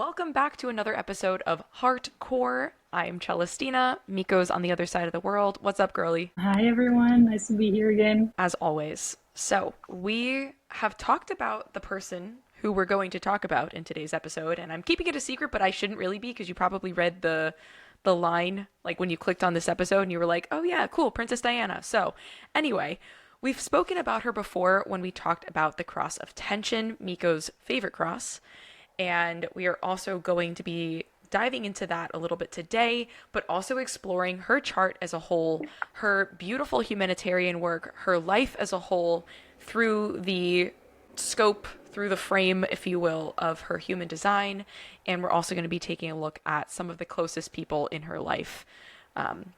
Welcome back to another episode of Heartcore. I'm Celestina. Miko's on the other side of the world. What's up, girly? Hi everyone, nice to be here again. As always. So, we have talked about the person who we're going to talk about in today's episode, and I'm keeping it a secret, but I shouldn't really be because you probably read the line like when you clicked on this episode and you were like, "Oh yeah, cool, Princess Diana." So, anyway, we've spoken about her before when we talked about the Cross of Tension, Miko's favorite cross. And we are also going to be diving into that a little bit today, but also exploring her chart as a whole, her beautiful humanitarian work, her life as a whole through the scope, through the frame, if you will, of her human design. And we're also going to be taking a look at some of the closest people in her life.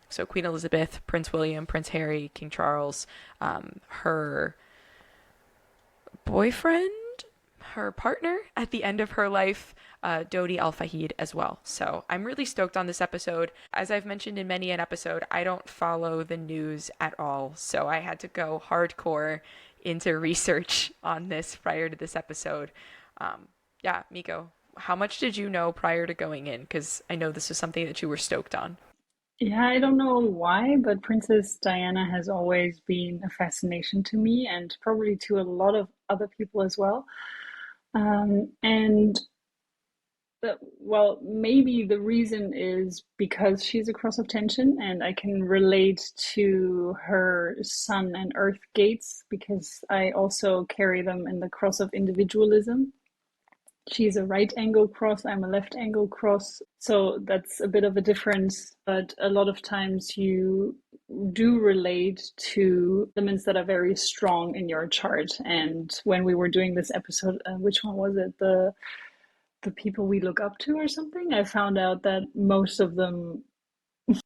So Queen Elizabeth, Prince William, Prince Harry, King Charles, her boyfriend, her partner at the end of her life, Dodi Fayed as well. So I'm really stoked on this episode. As I've mentioned in many an episode, I don't follow the news at all. So I had to go hardcore into research on this prior to this episode. Yeah, Miko, how much did you know prior to going in? Because I know this was something that you were stoked on. Yeah, I don't know why, but Princess Diana has always been a fascination to me and probably to a lot of other people as well. And well, maybe the reason is because she's a cross of tension, and I can relate to her sun and earth gates because I also carry them in the cross of individualism. She's a right angle cross, I'm a left angle cross. So that's a bit of a difference, but a lot of times you do relate to elements that are very strong in your chart. And when we were doing this episode, which one was it? The people we look up to or something? I found out that most of them,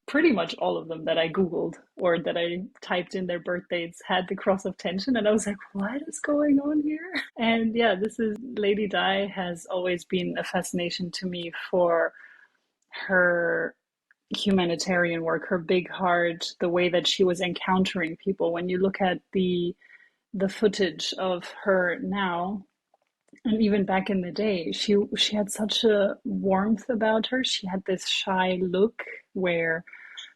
pretty much all of them that I Googled or that I typed in their birth dates had the cross of tension. And I was like, what is going on here? And yeah, this is Lady Di has always been a fascination to me for her humanitarian work, her big heart, the way that she was encountering people. When you look at the footage of her now, and even back in the day, she had such a warmth about her. She had this shy look where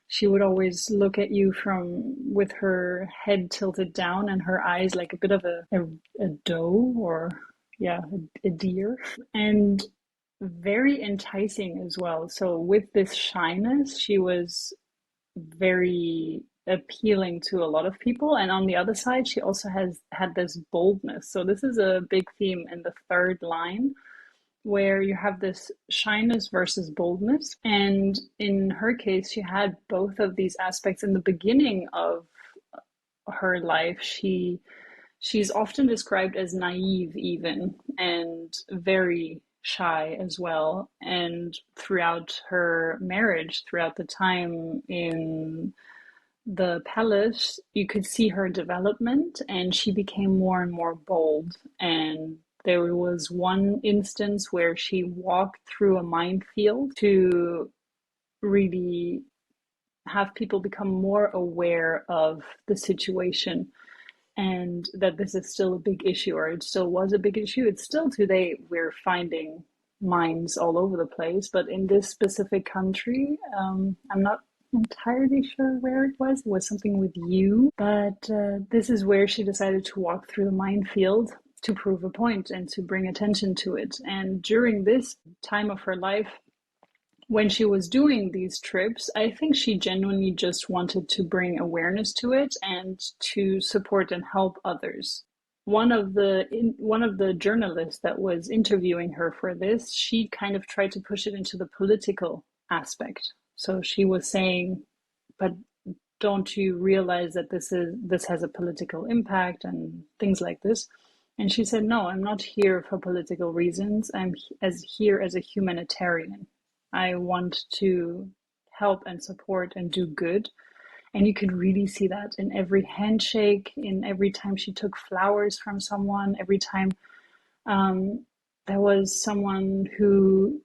she would always look at you from with her head tilted down and her eyes like a bit of a doe or yeah, a deer. And very enticing as well. So with this shyness, she was very appealing to a lot of people. And on the other side, she also has had this boldness. So this is a big theme in the third line where you have this shyness versus boldness. And in her case, she had both of these aspects in the beginning of her life. She's often described as naive even and very shy as well. And throughout her marriage, throughout the time in the palace, you could see her development, and she became more and more bold. And there was one instance where she walked through a minefield to really have people become more aware of the situation and that this is still a big issue, or it still was a big issue. It's still today, we're finding mines all over the place, but in this specific country, I'm not entirely sure where it was. It was something with you, but this is where she decided to walk through the minefield to prove a point and to bring attention to it. And during this time of her life, when she was doing these trips, I think she genuinely just wanted to bring awareness to it and to support and help others. One of the journalists that was interviewing her for this, she kind of tried to push it into the political aspect. So she was saying, but don't you realize that this has a political impact and things like this? And she said, no, I'm not here for political reasons. I'm here as a humanitarian. I want to help and support and do good. And you could really see that in every handshake, in every time she took flowers from someone, every time there was someone who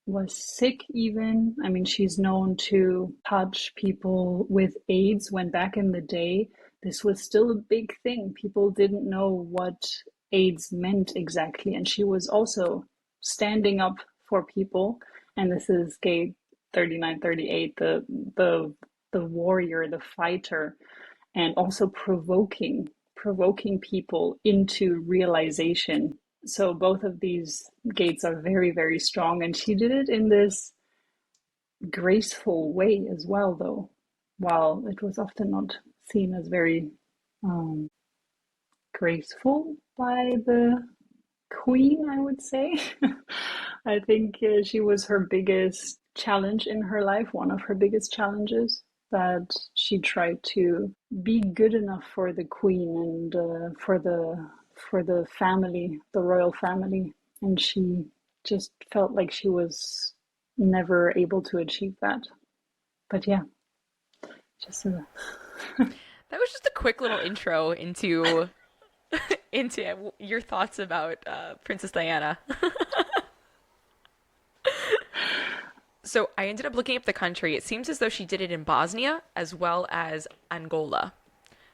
was sick even. I mean, she's known to touch people with AIDS when back in the day, this was still a big thing. People didn't know what AIDS meant exactly. And she was also standing up for people. And this is gate 3938, the warrior, the fighter, and also provoking people into realization. So both of these gates are very, very strong. And she did it in this graceful way as well, though, while it was often not seen as very um, graceful by the queen, I would say. I think she was her biggest challenge in her life, one of her biggest challenges, that she tried to be good enough for the queen and for the family, the royal family, and she just felt like she was never able to achieve that. But yeah, just That was just a quick little intro into your thoughts about Princess Diana. So I ended up looking up the country. It seems as though she did it in Bosnia as well as Angola.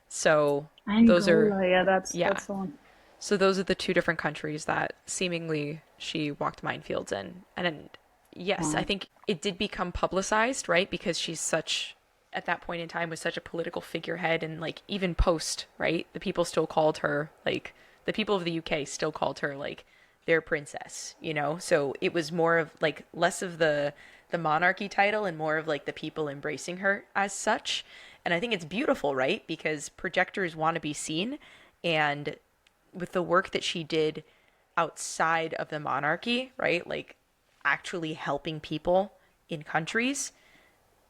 So those are, Angola. Yeah, yeah. that's the one. So those are the two different countries that seemingly she walked minefields in. And yes, I Wow. think it did become publicized, right? Because she's such, at that point in time, was such a political figurehead. And like even post, right? The people still called her, like, the people of the UK still called her, like, their princess, you know? So it was more of like less of the monarchy title and more of like the people embracing her as such. And I think it's beautiful, right? Because projectors want to be seen. And with the work that she did outside of the monarchy, right? Like actually helping people in countries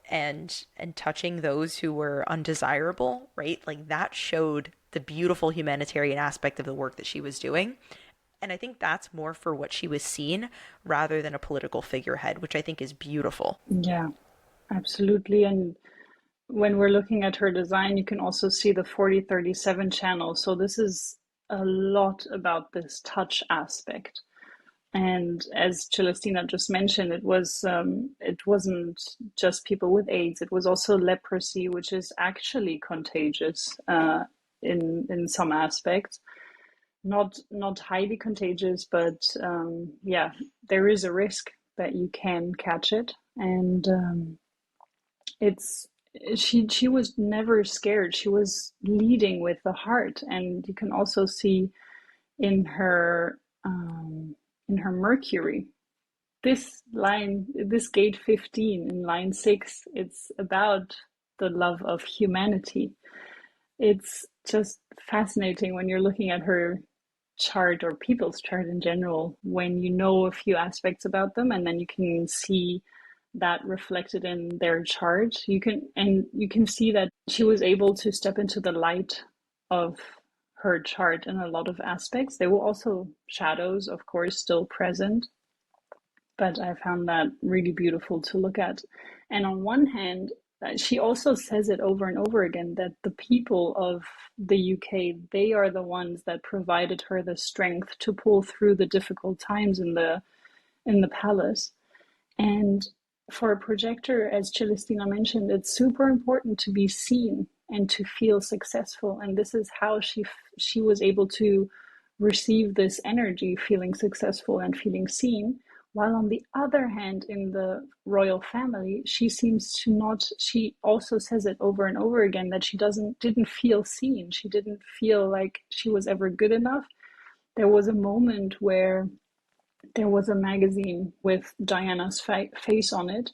and touching those who were undesirable, right? Like that showed the beautiful humanitarian aspect of the work that she was doing. And I think that's more for what she was seen rather than a political figurehead, which I think is beautiful. Yeah, absolutely. And when we're looking at her design, you can also see the 4037 channel. So this is a lot about this touch aspect. And as Celestina just mentioned, it wasn't just people with AIDS. It was also leprosy, which is actually contagious in some aspects. Not highly contagious, but yeah, there is a risk that you can catch it. And it's she was never scared. She was leading with the heart, and you can also see in her Mercury, this gate 15 in line 6, it's about the love of humanity. It's just fascinating when you're looking at her chart, or people's chart in general, when you know a few aspects about them and then you can see that reflected in their chart. You can see that she was able to step into the light of her chart in a lot of aspects. There were also shadows, of course, still present, but I found that really beautiful to look at. And on one hand, she also says it over and over again that the people of the UK, they are the ones that provided her the strength to pull through the difficult times in the palace. And for a projector, as Celestina mentioned, it's super important to be seen and to feel successful. And this is how she was able to receive this energy, feeling successful and feeling seen. While on the other hand, in the royal family, she seems to not, she also says it over and over again that she didn't feel seen. She didn't feel like she was ever good enough. There was a moment where there was a magazine with Diana's face on it,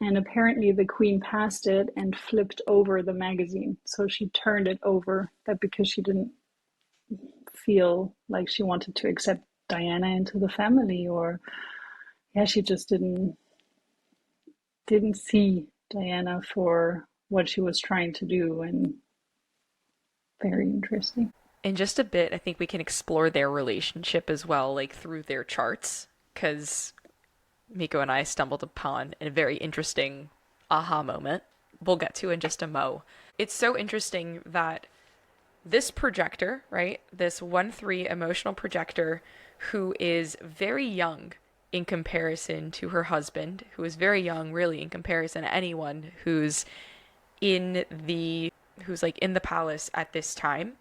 and apparently the queen passed it and flipped over the magazine. So she turned it over, that because she didn't feel like she wanted to accept Diana into the family, or yeah, she just didn't see Diana for what she was trying to do. And very interesting. In just a bit, I think we can explore their relationship as well, like through their charts, because Miko and I stumbled upon a very interesting aha moment we'll get to in just a mo. It's so interesting that this projector, right, this 1-3 emotional projector who is very young in comparison to her husband, who is very young really in comparison to anyone in the who's like in the palace at this time,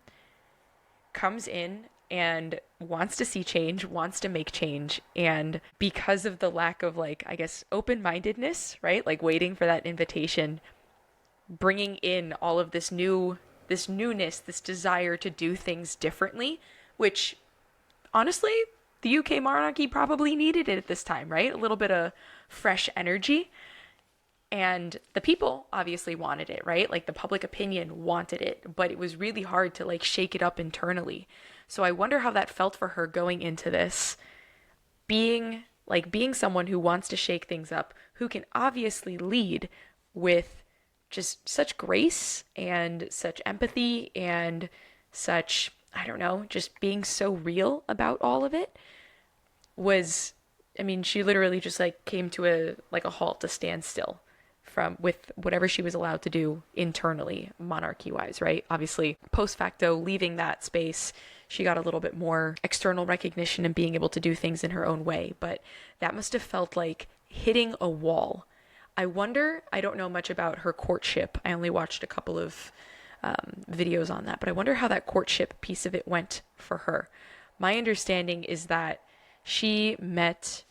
comes in and wants to see change, wants to make change. And because of the lack of, like, I guess, open mindedness, right? Like waiting for that invitation, bringing in all of this newness, this desire to do things differently, which honestly, the UK monarchy probably needed it at this time, right? A little bit of fresh energy. And the people obviously wanted it, right? Like the public opinion wanted it, but it was really hard to like shake it up internally. So I wonder how that felt for her going into this, being someone who wants to shake things up, who can obviously lead with just such grace and such empathy and such, I don't know, just being so real about all of it was, I mean, she literally just like came to a halt, a standstill from with whatever she was allowed to do internally, monarchy wise, right? Obviously, post facto, leaving that space, she got a little bit more external recognition and being able to do things in her own way. But that must have felt like hitting a wall. I wonder, I don't know much about her courtship. I only watched a couple of videos on that, but I wonder how that courtship piece of it went for her. My understanding is that she met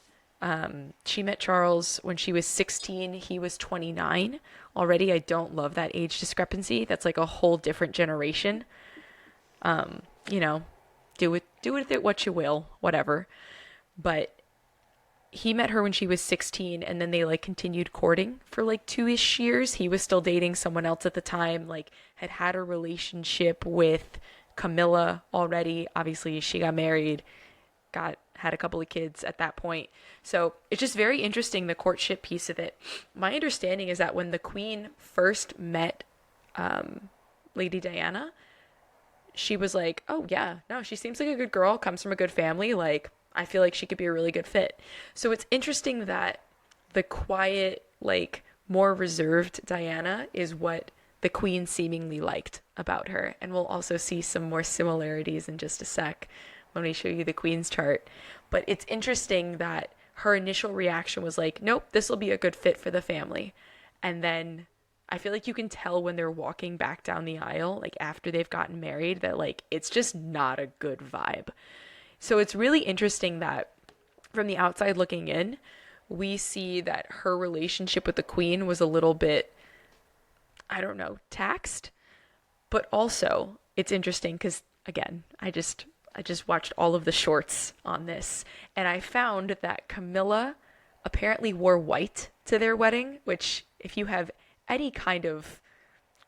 she met Charles when she was 16. He was 29. Already, I don't love that age discrepancy. That's like a whole different generation. You know, do with it what you will, whatever. But he met her when she was 16, and then they like continued courting for like 2-ish years. He was still dating someone else at the time, like had a relationship with Camilla already. Obviously, she got married, had a couple of kids at that point. So it's just very interesting, the courtship piece of it. My understanding is that when the Queen first met Lady Diana, she was like, oh yeah, no, she seems like a good girl, comes from a good family, like I feel like she could be a really good fit. So it's interesting that the quiet, like more reserved Diana is what the Queen seemingly liked about her. And we'll also see some more similarities in just a sec when we show you the Queen's chart. But it's interesting that her initial reaction was like, nope, this will be a good fit for the family. And then I feel like you can tell when they're walking back down the aisle, like after they've gotten married, that like it's just not a good vibe. So it's really interesting that from the outside looking in, we see that her relationship with the Queen was a little bit, I don't know, taxed. But also, it's interesting because again, I just watched all of the shorts on this, and I found that Camilla apparently wore white to their wedding, which if you have any kind of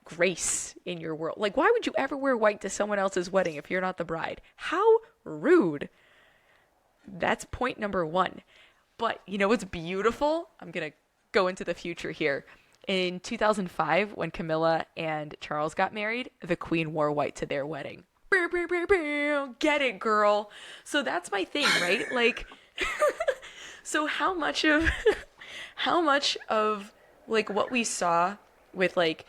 grace in your world, like why would you ever wear white to someone else's wedding if you're not the bride? How rude. That's point number one. But you know what's beautiful? I'm going to go into the future here. In 2005, when Camilla and Charles got married, the Queen wore white to their wedding. Get it, girl. So that's my thing, right? Like, so how much of like what we saw with like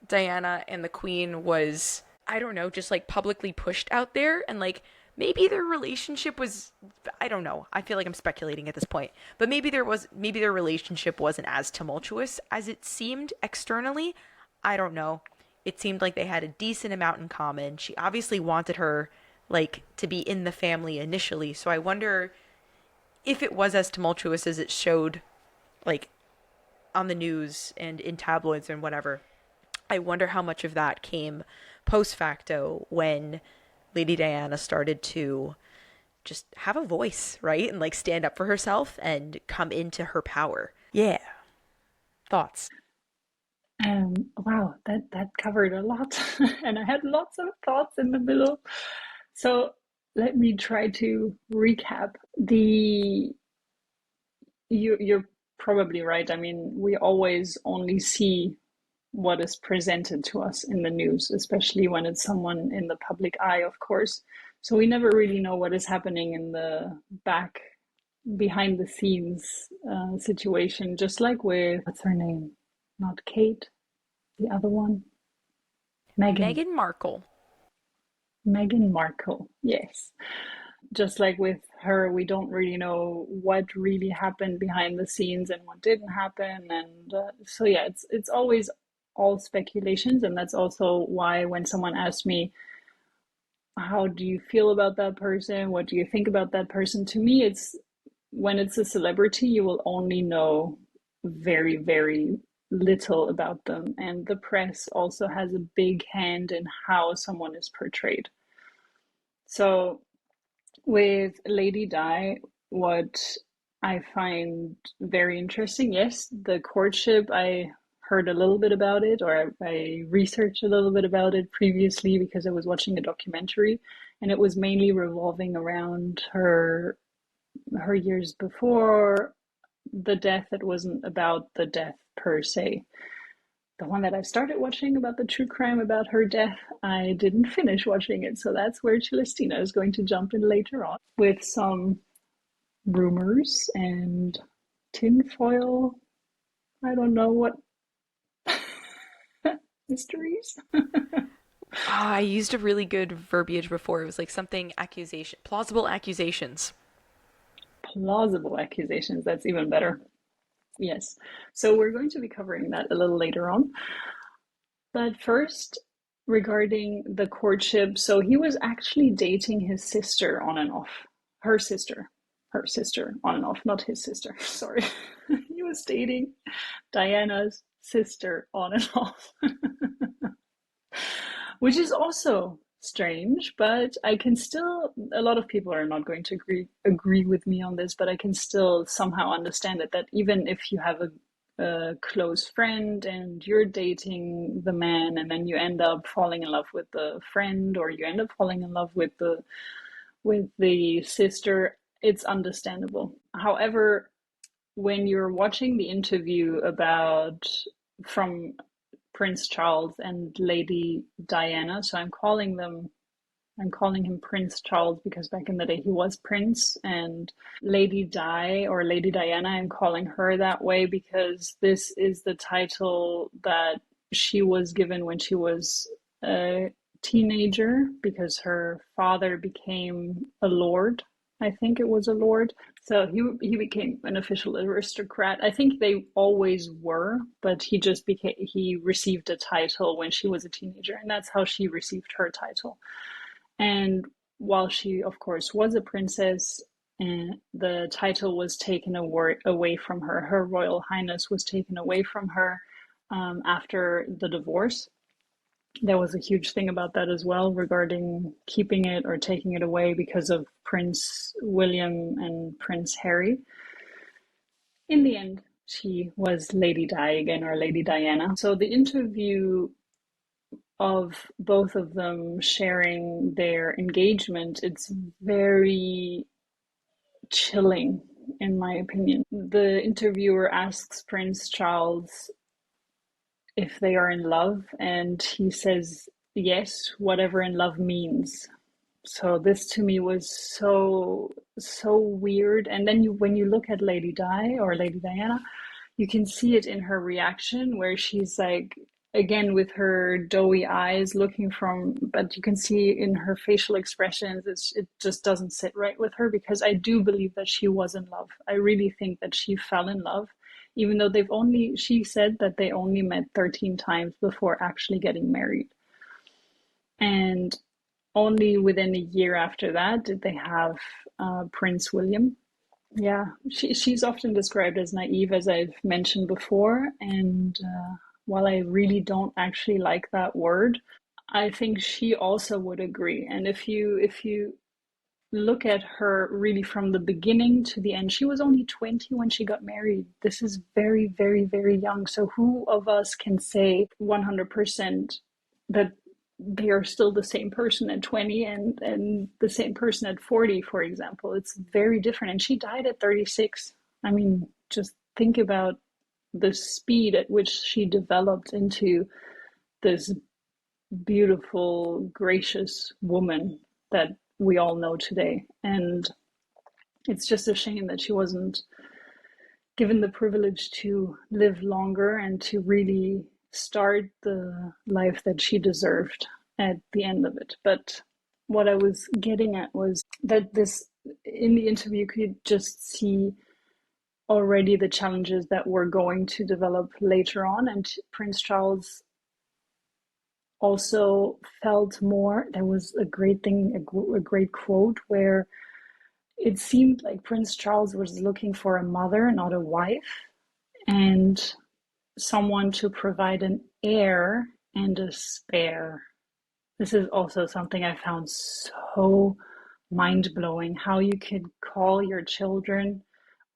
Diana and the Queen was, I don't know, just like publicly pushed out there, and like maybe their relationship was, I don't know, I feel like I'm speculating at this point, but maybe their relationship wasn't as tumultuous as it seemed externally. I don't know. It seemed like they had a decent amount in common. She obviously wanted her like to be in the family initially, so I wonder if it was as tumultuous as it showed like on the news and in tabloids and whatever. I wonder how much of that came post facto when Lady Diana started to just have a voice, right? And like stand up for herself and come into her power. Yeah. Thoughts? Wow, that covered a lot, and I had lots of thoughts in the middle. So let me try to recap. You're probably right. I mean, we always only see what is presented to us in the news, especially when it's someone in the public eye, of course. So we never really know what is happening in the back, behind the scenes situation. Just like with, what's her name? Not Kate, the other one, Megan. Meghan Markle. Meghan Markle, yes. Just like with her, we don't really know what really happened behind the scenes and what didn't happen, and so yeah, it's always all speculations, and that's also why when someone asks me, how do you feel about that person? What do you think about that person? To me, it's when it's a celebrity, you will only know very, very little about them. And the press also has a big hand in how someone is portrayed. So with Lady Di, what I find very interesting, yes, the courtship, I heard a little bit about it, or I researched a little bit about it previously because I was watching a documentary, and it was mainly revolving around her years before the death. It wasn't about the death per se. The one that I started watching about the true crime about her death, I didn't finish watching it, so that's where Celestina is going to jump in later on with some rumors and tinfoil. I don't know what mysteries. Ah, I used a really good verbiage before. It was like something accusation, plausible accusations. Plausible accusations. That's even better. Yes. So we're going to be covering that a little later on. But first, regarding the courtship, so he was actually dating his sister on and off. Her sister. Her sister on and off, not his sister. Sorry. He was dating Diana's sister on and off. Which is also strange, but I can still, a lot of people are not going to agree with me on this, but I can still somehow understand it, that even if you have a close friend and you're dating the man and then you end up falling in love with the friend, or you end up falling in love with the sister, it's understandable. However, when you're watching the interview about from Prince Charles and Lady Diana. So I'm calling him Prince Charles because back in the day he was Prince, and Lady Di or Lady Diana, I'm calling her that way because this is the title that she was given when she was a teenager because her father became a lord. I think it was a lord. So he became an official aristocrat. I think they always were, but he received a title when she was a teenager, and that's how she received her title. And while she, of course, was a princess, and the title was taken away from her, her Royal Highness was taken away from her after the divorce. There was a huge thing about that as well regarding keeping it or taking it away because of Prince William and Prince Harry. In the end, she was Lady Di again, or Lady Diana. So the interview of both of them sharing their engagement, it's very chilling in my opinion. The interviewer asks Prince Charles if they are in love, and he says yes, whatever in love means. So this to me was so weird. And then when you look at Lady Di or Lady Diana, you can see it in her reaction where she's like, again with her doughy eyes looking from, but you can see in her facial expressions it just doesn't sit right with her, because I do believe that she was in love. I really think that she fell in love, even though she said that they only met 13 times before actually getting married. And only within a year after that did they have Prince William. Yeah, she's often described as naive, as I've mentioned before. And while I really don't actually like that word, I think she also would agree. And if you look at her really from the beginning to the end, she was only 20 when she got married. This is very, very, very young. So who of us can say 100% that they are still the same person at 20 and the same person at 40, for example? It's very different. And she died at 36. I mean, just think about the speed at which she developed into this beautiful, gracious woman that we all know today. And it's just a shame that she wasn't given the privilege to live longer and to really start the life that she deserved at the end of it. But what I was getting at was that in the interview, you could just see already the challenges that were going to develop later on. And Prince Charles also felt more. There was a great thing, a great quote where it seemed like Prince Charles was looking for a mother, not a wife, and someone to provide an heir and a spare. This is also something I found so mind blowing, how you could call your children,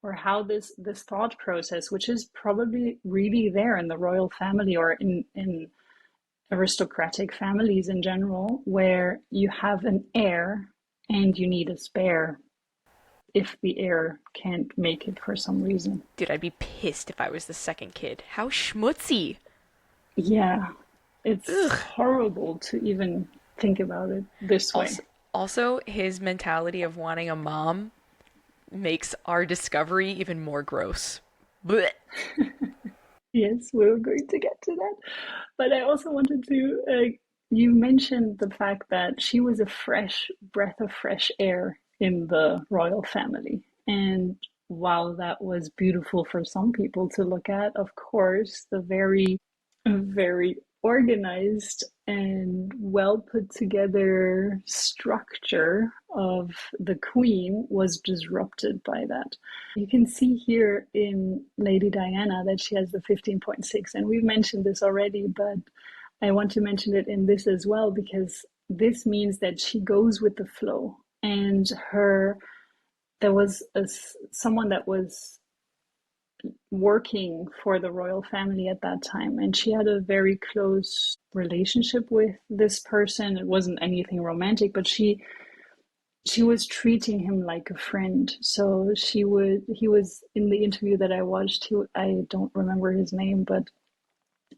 or how this thought process, which is probably really there in the royal family or in aristocratic families in general, where you have an heir and you need a spare if the heir can't make it for some reason. Dude, I'd be pissed if I was the second kid. How schmutzy. Yeah, it's Ugh. horrible to even think about it this way. Also, also, his mentality of wanting a mom makes our discovery even more gross. Blech. Yes, we are going to get to that. But I also wanted to, you mentioned the fact that she was a fresh breath of fresh air in the royal family. And while that was beautiful for some people to look at, of course, the very organized and well put together structure of the queen was disrupted by that. You can see here in Lady Diana that she has the 15.6, and we've mentioned this already, but I want to mention it in this as well because this means that she goes with the flow. And her, there was someone that was working for the royal family at that time, and she had a very close relationship with this person. It wasn't anything romantic, but she was treating him like a friend. So he was in the interview that I watched, I don't remember his name, but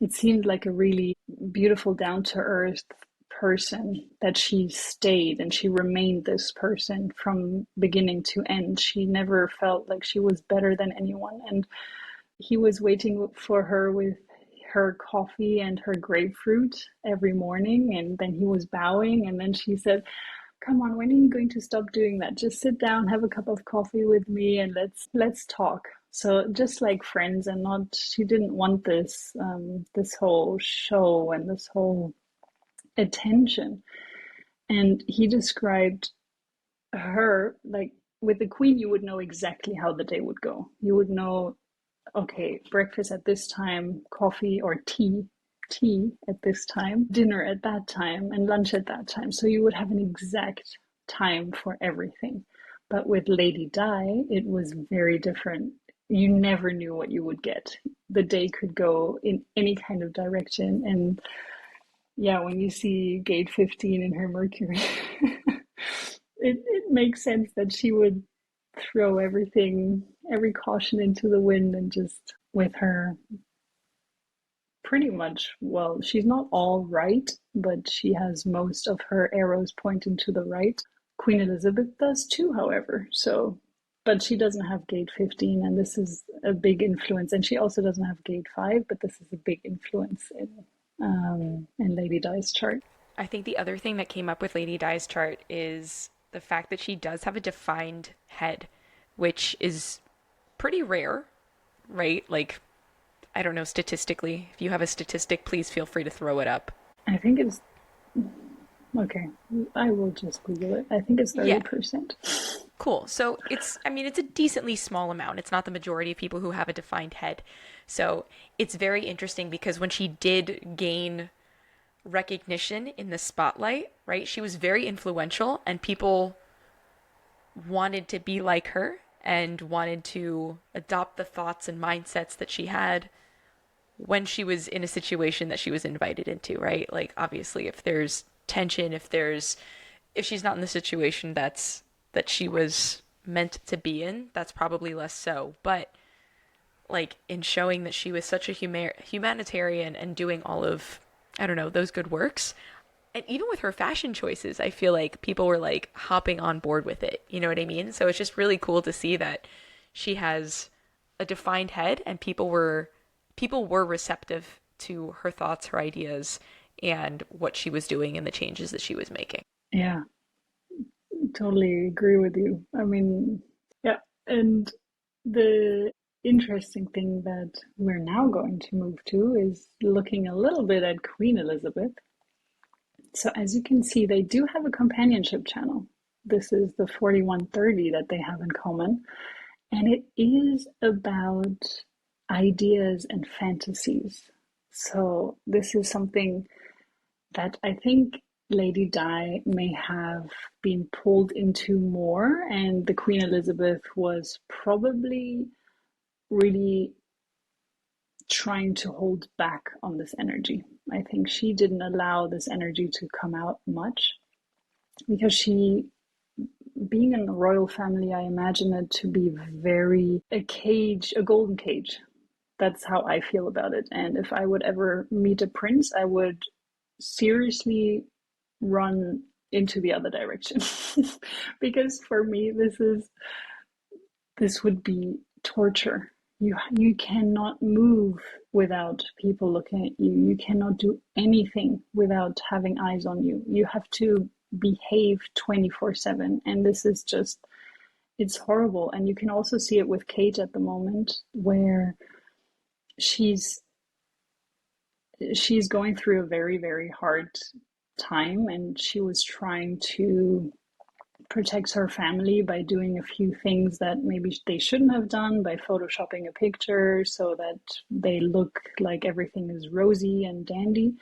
it seemed like a really beautiful, down to earth person that she stayed and she remained this person from beginning to end. She never felt like she was better than anyone. And he was waiting for her with her coffee and her grapefruit every morning, and then he was bowing, and then she said, come on, when are you going to stop doing that? Just sit down, have a cup of coffee with me, and let's talk. So just like friends, and not, she didn't want this whole show and this whole attention. And he described her like, with the queen you would know exactly how the day would go. You would know, okay, breakfast at this time, coffee or tea at this time, dinner at that time, and lunch at that time. So you would have an exact time for everything. But with Lady Di, it was very different. You never knew what you would get. The day could go in any kind of direction. And yeah, when you see gate 15 in her Mercury, it makes sense that she would throw everything, every caution into the wind, and just with her pretty much, well, she's not all right, but she has most of her arrows pointing to the right. Queen Elizabeth does too, however. So, but she doesn't have gate 15, and this is a big influence. And she also doesn't have gate 5, but this is a big influence in Lady Di's chart. I think the other thing that came up with Lady Di's chart is the fact that she does have a defined head, which is pretty rare, right? Like, I don't know statistically. If you have a statistic, please feel free to throw it up. I think it's okay. I will just Google it. I think it's Yeah, 30%. cool. So I mean, it's a decently small amount. It's not the majority of people who have a defined head. So it's very interesting because when she did gain recognition in the spotlight, right, she was very influential and people wanted to be like her and wanted to adopt the thoughts and mindsets that she had when she was in a situation that she was invited into, right? Like obviously if there's tension, if she's not in the situation that she was meant to be in, that's probably less so. But like in showing that she was such a humanitarian and doing all of, I don't know, those good works, and even with her fashion choices, I feel like people were like hopping on board with it. You know what I mean? So it's just really cool to see that she has a defined head and people were receptive to her thoughts, her ideas, and what she was doing and the changes that she was making. Yeah, totally agree with you. I mean, yeah, and the interesting thing that we're now going to move to is looking a little bit at Queen Elizabeth. So as you can see, they do have a companionship channel. This is the 4130 that they have in common. And it is about ideas and fantasies. So this is something that I think Lady Di may have been pulled into more, and the Queen Elizabeth was probably really trying to hold back on this energy. I think she didn't allow this energy to come out much because she, being in the royal family, I imagine it to be very a cage, a golden cage. That's how I feel about it. And if I would ever meet a prince, I would seriously run into the other direction. Because for me, this would be torture. You cannot move without people looking at you. You cannot do anything without having eyes on you. You have to behave 24/7, and this is just, it's horrible. And you can also see it with Kate at the moment, where she's she's going through a very, very hard time, and she was trying to protect her family by doing a few things that maybe they shouldn't have done, by photoshopping a picture so that they look like everything is rosy and dandy.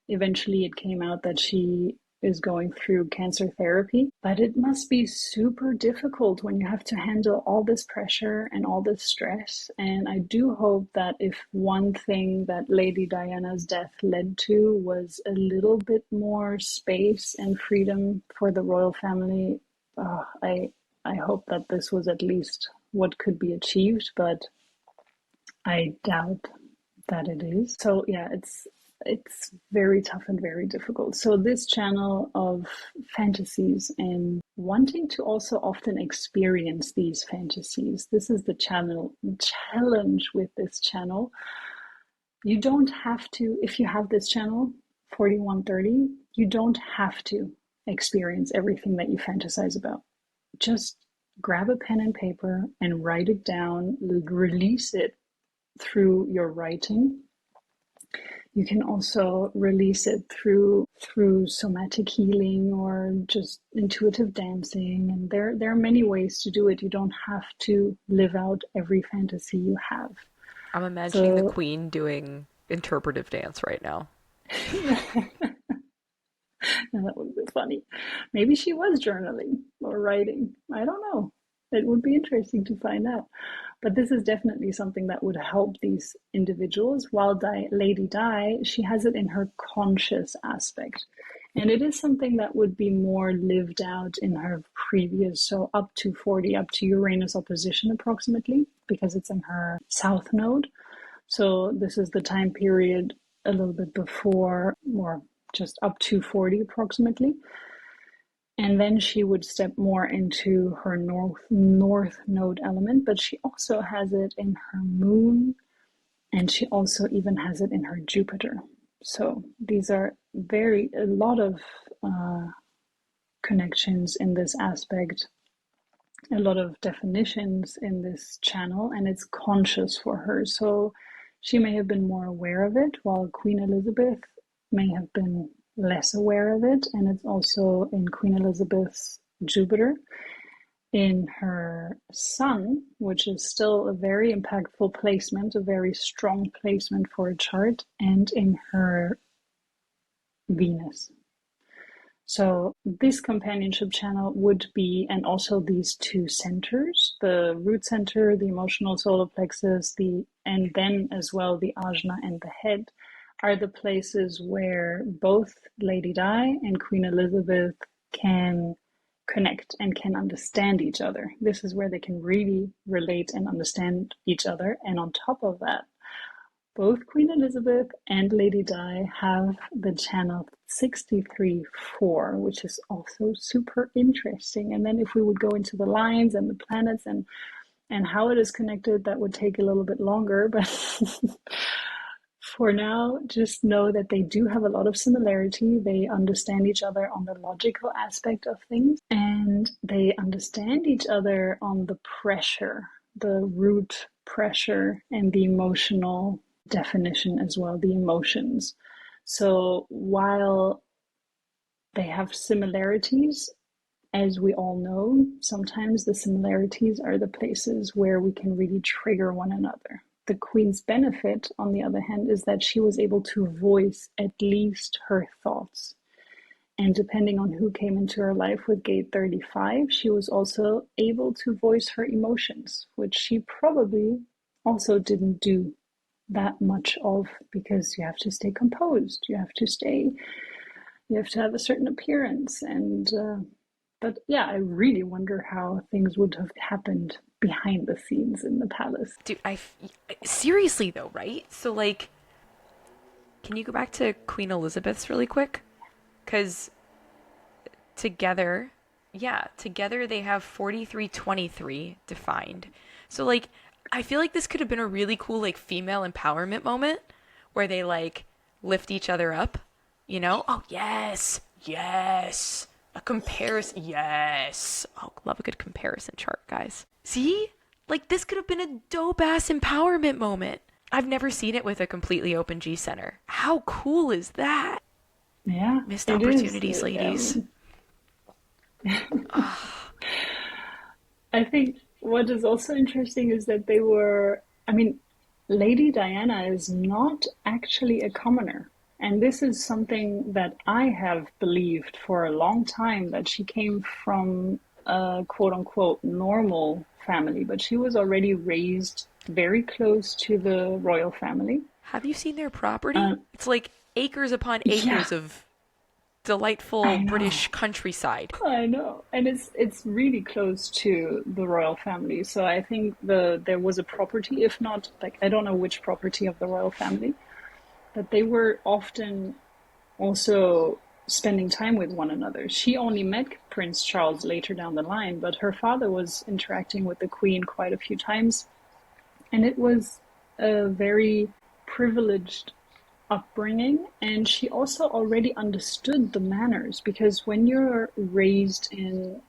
Eventually, it came out that she is going through cancer therapy, but it must be super difficult when you have to handle all this pressure and all this stress. And I do hope that if one thing that Lady Diana's death led to was a little bit more space and freedom for the royal family, I hope that this was at least what could be achieved, but I doubt that it is. So yeah, it's very tough and very difficult. So this channel of fantasies and wanting to also often experience these fantasies. This is the challenge with this channel. You don't have to, if you have this channel 4130, you don't have to experience everything that you fantasize about. Just grab a pen and paper and write it down, release it through your writing. You can also release it through somatic healing or just intuitive dancing, and there are many ways to do it. You don't have to live out every fantasy you have. I'm imagining the So queen doing interpretive dance right now. that would be funny. Maybe she was journaling or writing. I don't know. It would be interesting to find out. But this is definitely something that would help these individuals. While Lady Di, she has it in her conscious aspect. And it is something that would be more lived out in her previous, so up to 40, up to Uranus opposition approximately, because it's in her south node. So this is the time period a little bit before, or just up to 40 approximately. And then she would step more into her north node element, but she also has it in her moon, and she also even has it in her Jupiter. So these are a lot of connections in this aspect, a lot of definitions in this channel, and it's conscious for her. So she may have been more aware of it, while Queen Elizabeth may have been less aware of it. And it's also in Queen Elizabeth's Jupiter, in her Sun, which is still a very impactful placement, a very strong placement for a chart, and in her Venus. So this companionship channel would be, and also these two centers, the root center, the emotional solar plexus, and then as well the ajna and the head, are the places where both Lady Di and Queen Elizabeth can connect and can understand each other. This is where they can really relate and understand each other. And on top of that, both Queen Elizabeth and Lady Di have the channel 63-4, which is also super interesting. And then if we would go into the lines and the planets and how it is connected, that would take a little bit longer. But for now, just know that they do have a lot of similarity. They understand each other on the logical aspect of things, and they understand each other on the pressure, the root pressure, and the emotional definition as well, the emotions. So while they have similarities, as we all know, sometimes the similarities are the places where we can really trigger one another. The queen's benefit, on the other hand, is that she was able to voice at least her thoughts. And depending on who came into her life with gate 35, she was also able to voice her emotions, which she probably also didn't do that much of, because you have to stay composed, you have to have a certain appearance. And but yeah, I really wonder how things would have happened behind the scenes in the palace. Dude, seriously though, right? So like, can you go back to Queen Elizabeth's really quick? Because together, yeah, together they have 4323 defined. So like, I feel like this could have been a really cool like female empowerment moment where they like lift each other up, you know? Oh, yes. Yes. A comparison. Yes. Oh, love a good comparison chart, guys. See? Like this could have been a dope ass empowerment moment. I've never seen it with a completely open G center. How cool is that? Yeah, Missed it is. opportunities, ladies. I think what is also interesting is that they were, I mean, Lady Diana is not actually a commoner. And this is something that I have believed for a long time, that she came from a quote unquote normal family, but she was already raised very close to the royal family. Have you seen their property? Uh, It's like acres upon yeah, acres of delightful I know. British countryside. I know, and it's really close to the royal family. So I think there was a property, if not like I don't know which property of the royal family, but they were often also spending time with one another. She only met Prince Charles later down the line, but her father was interacting with the Queen quite a few times, and it was a very privileged upbringing. And she also already understood the manners, because when you're raised in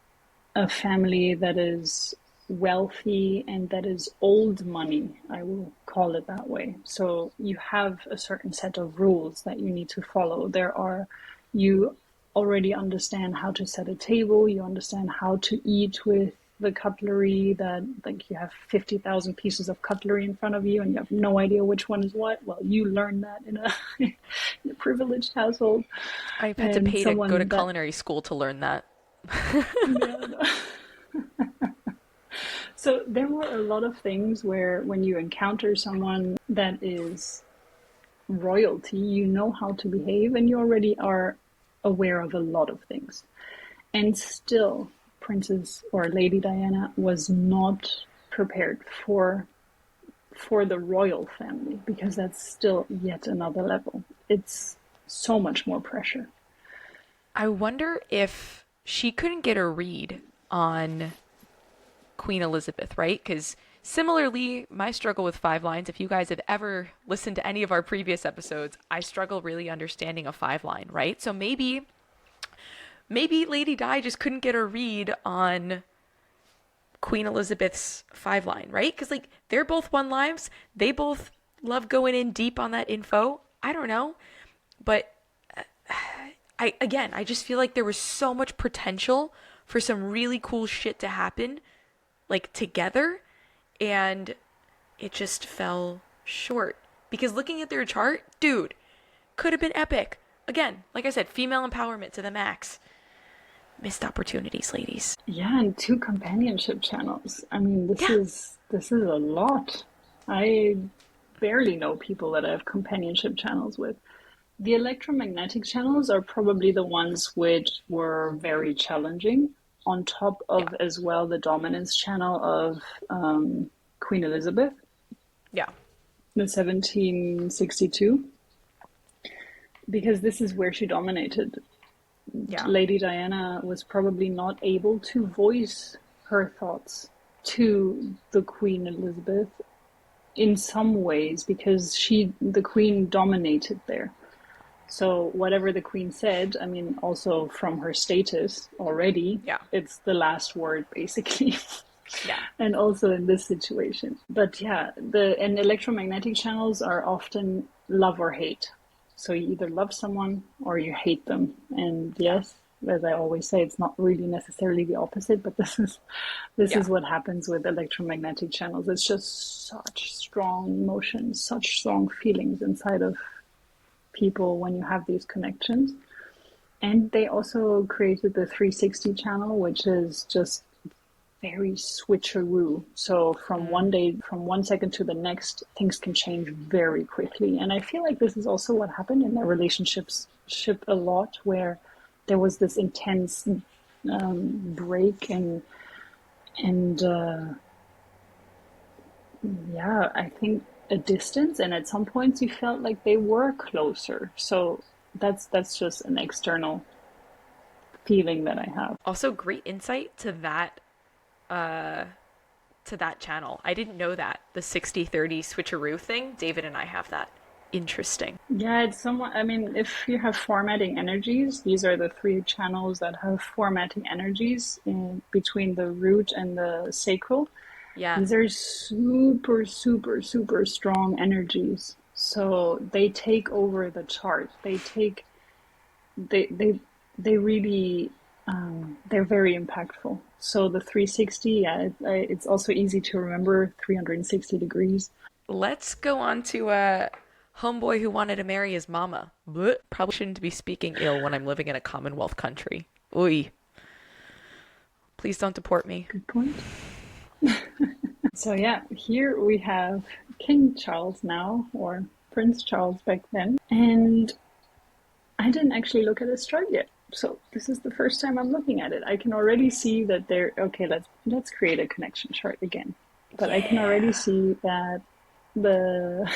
a family that is wealthy and that is old money, I will call it that way. So you have a certain set of rules that you need to follow. You already understand how to set a table, you understand how to eat with the cutlery, that like you have 50,000 pieces of cutlery in front of you and you have no idea which one is what. Well, you learn that in a, in a privileged household. I've had to And pay to go to someone that, culinary school to learn that. yeah, no. So there were a lot of things where when you encounter someone that is royalty, you know how to behave and you already are aware of a lot of things. And still, Princess or Lady Diana was not prepared for the royal family, because that's still yet another level. It's so much more pressure. I wonder if she couldn't get a read on Queen Elizabeth, right? Because similarly, my struggle with five lines, if you guys have ever listened to any of our previous episodes, I struggle really understanding a five line, right? So maybe Lady Di just couldn't get a read on Queen Elizabeth's five line, right? Because like they're both one lives, they both love going in deep on that info. I don't know, but I just feel like there was so much potential for some really cool shit to happen, like together, and it just fell short. Because looking at their chart, dude, could have been epic. Again, like I said, female empowerment to the max. Missed opportunities, ladies. Yeah, and two companionship channels. I mean, Yeah, this is a lot. I barely know people that I have companionship channels with. The electromagnetic channels are probably the ones which were very challenging, on top yeah, of as well the dominance channel of Queen Elizabeth, yeah, the 1762, because this is where she dominated. yeah. Lady Diana was probably not able to voice her thoughts to the Queen Elizabeth in some ways, because the Queen dominated there. So whatever the Queen said, I mean, also from her status already, Yeah. it's the last word basically. Yeah. And also in this situation. But yeah, the and electromagnetic channels are often love or hate. So you either love someone or you hate them. And Yeah. yes, as I always say, it's not really necessarily the opposite, but this Yeah. is what happens with electromagnetic channels. It's just such strong emotions, such strong feelings inside of people when you have these connections. And they also created the 360 channel, which is just very switcheroo. So from one Mm. day, from 1 second to the next, things can change very quickly. And I feel like this is also what happened in their relationships ship a lot, where there was this intense break and yeah, I think a distance. And at some points, you felt like they were closer. So that's just an external feeling that I have. Also, great insight to that channel. I didn't know that. The 60/30 switcheroo thing. David and I have that. Interesting. Yeah, it's somewhat, I mean, if you have formatting energies, these are the three channels that have formatting energies in between the root and the sacral. Yeah. These are super, super, super strong energies. So they take over the chart. They, they, they really, they're very impactful. So the 360, yeah, it's also easy to remember 360 degrees. Let's go on to homeboy who wanted to marry his mama. Blech. Probably shouldn't be speaking ill when I'm living in a Commonwealth country. Oy. Please don't deport me. Good point. So yeah, here we have King Charles now, or Prince Charles back then, and I didn't actually look at his chart yet. So this is the first time I'm looking at it. I can already see that they're okay. Let's create a connection chart again. But I can already Yeah. see that the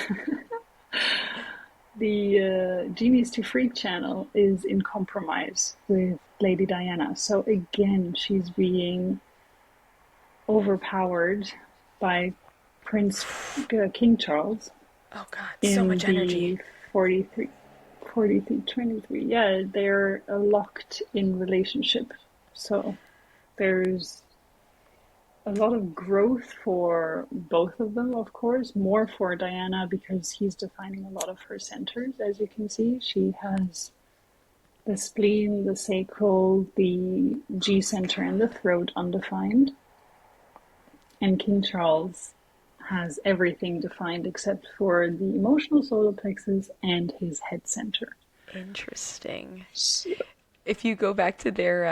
the Genies to Freak channel is in compromise with Lady Diana. So again, she's being overpowered by Prince King Charles Oh God, so in much energy. the 43, 43, 23. Yeah, they're a locked in relationship. So there's a lot of growth for both of them, of course. More for Diana because he's defining a lot of her centers. As you can see, she has the spleen, the sacral, the G center, and the throat undefined. And King Charles has everything defined except for the emotional solar plexus and his head center. Interesting. So, If you go back to their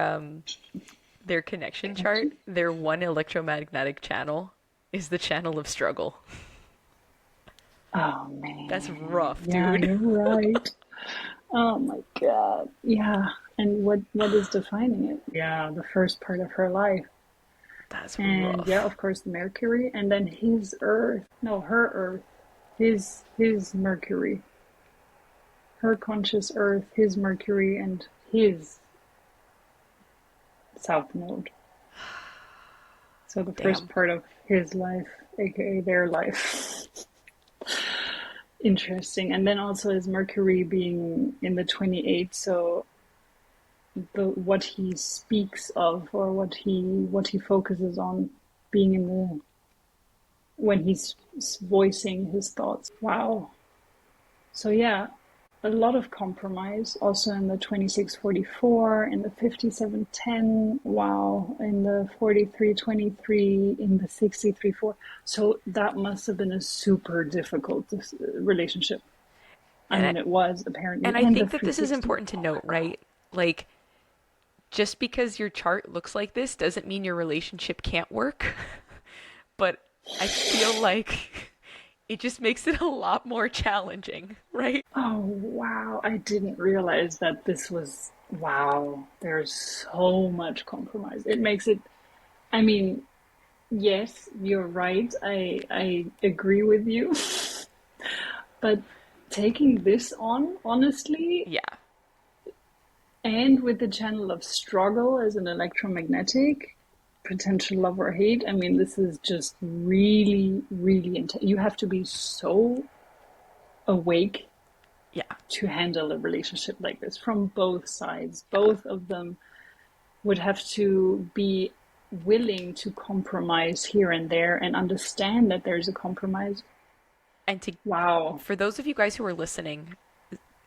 connection chart, connection? their one electromagnetic channel is the channel of struggle. Oh That's man, rough, yeah, dude. you're right. Oh my god, yeah. And what is defining it? Yeah, the first part of her life. That's And yeah, rough. of course, the Mercury, and then his Earth. No, her Earth. His Mercury. Her conscious Earth, his Mercury, and his South Node. So the first Damn. part of his life, aka their life. Interesting. And then also his Mercury being in the 28th, so the what he speaks of or what he focuses on being in the when he's voicing his thoughts. Wow. So yeah, a lot of compromise also in the 2644, in the 5710, wow, in the 4323, in the 63-4. So that must have been a super difficult relationship. I And mean, it was apparently, I and the think that this is 360. important to Oh my note, god. right? Like just because your chart looks like this doesn't mean your relationship can't work. But I feel like it just makes it a lot more challenging, right? Oh wow, I didn't realize that this was, wow, there's so much compromise. It makes it, I mean, yes, you're right. I agree with you. But taking this on, honestly, Yeah. and with the channel of struggle as an electromagnetic, potential love or hate, I mean, this is just really, really intense. You have to be so awake Yeah. to handle a relationship like this from both sides. Yeah. Both of them would have to be willing to compromise here and there and understand that there's a compromise. And to Wow. for those of you guys who are listening,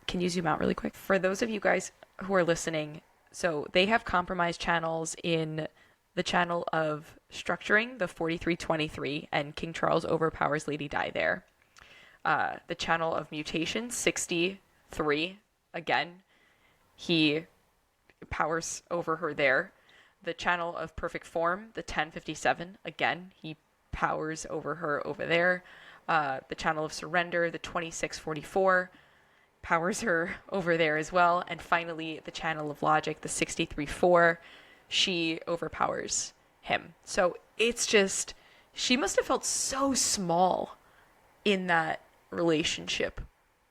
Can you zoom out really quick? For those of you guys who are listening, so they have compromised channels in the channel of structuring, the 4323, and King Charles overpowers Lady Di there. The channel of mutation, 63, again, he powers over her there. The channel of perfect form, the 1057, again, he powers over her over there. The channel of surrender, the 2644, powers her over there as well. And finally, the channel of logic, the 63-4, she overpowers him. So it's just, she must have felt so small in that relationship.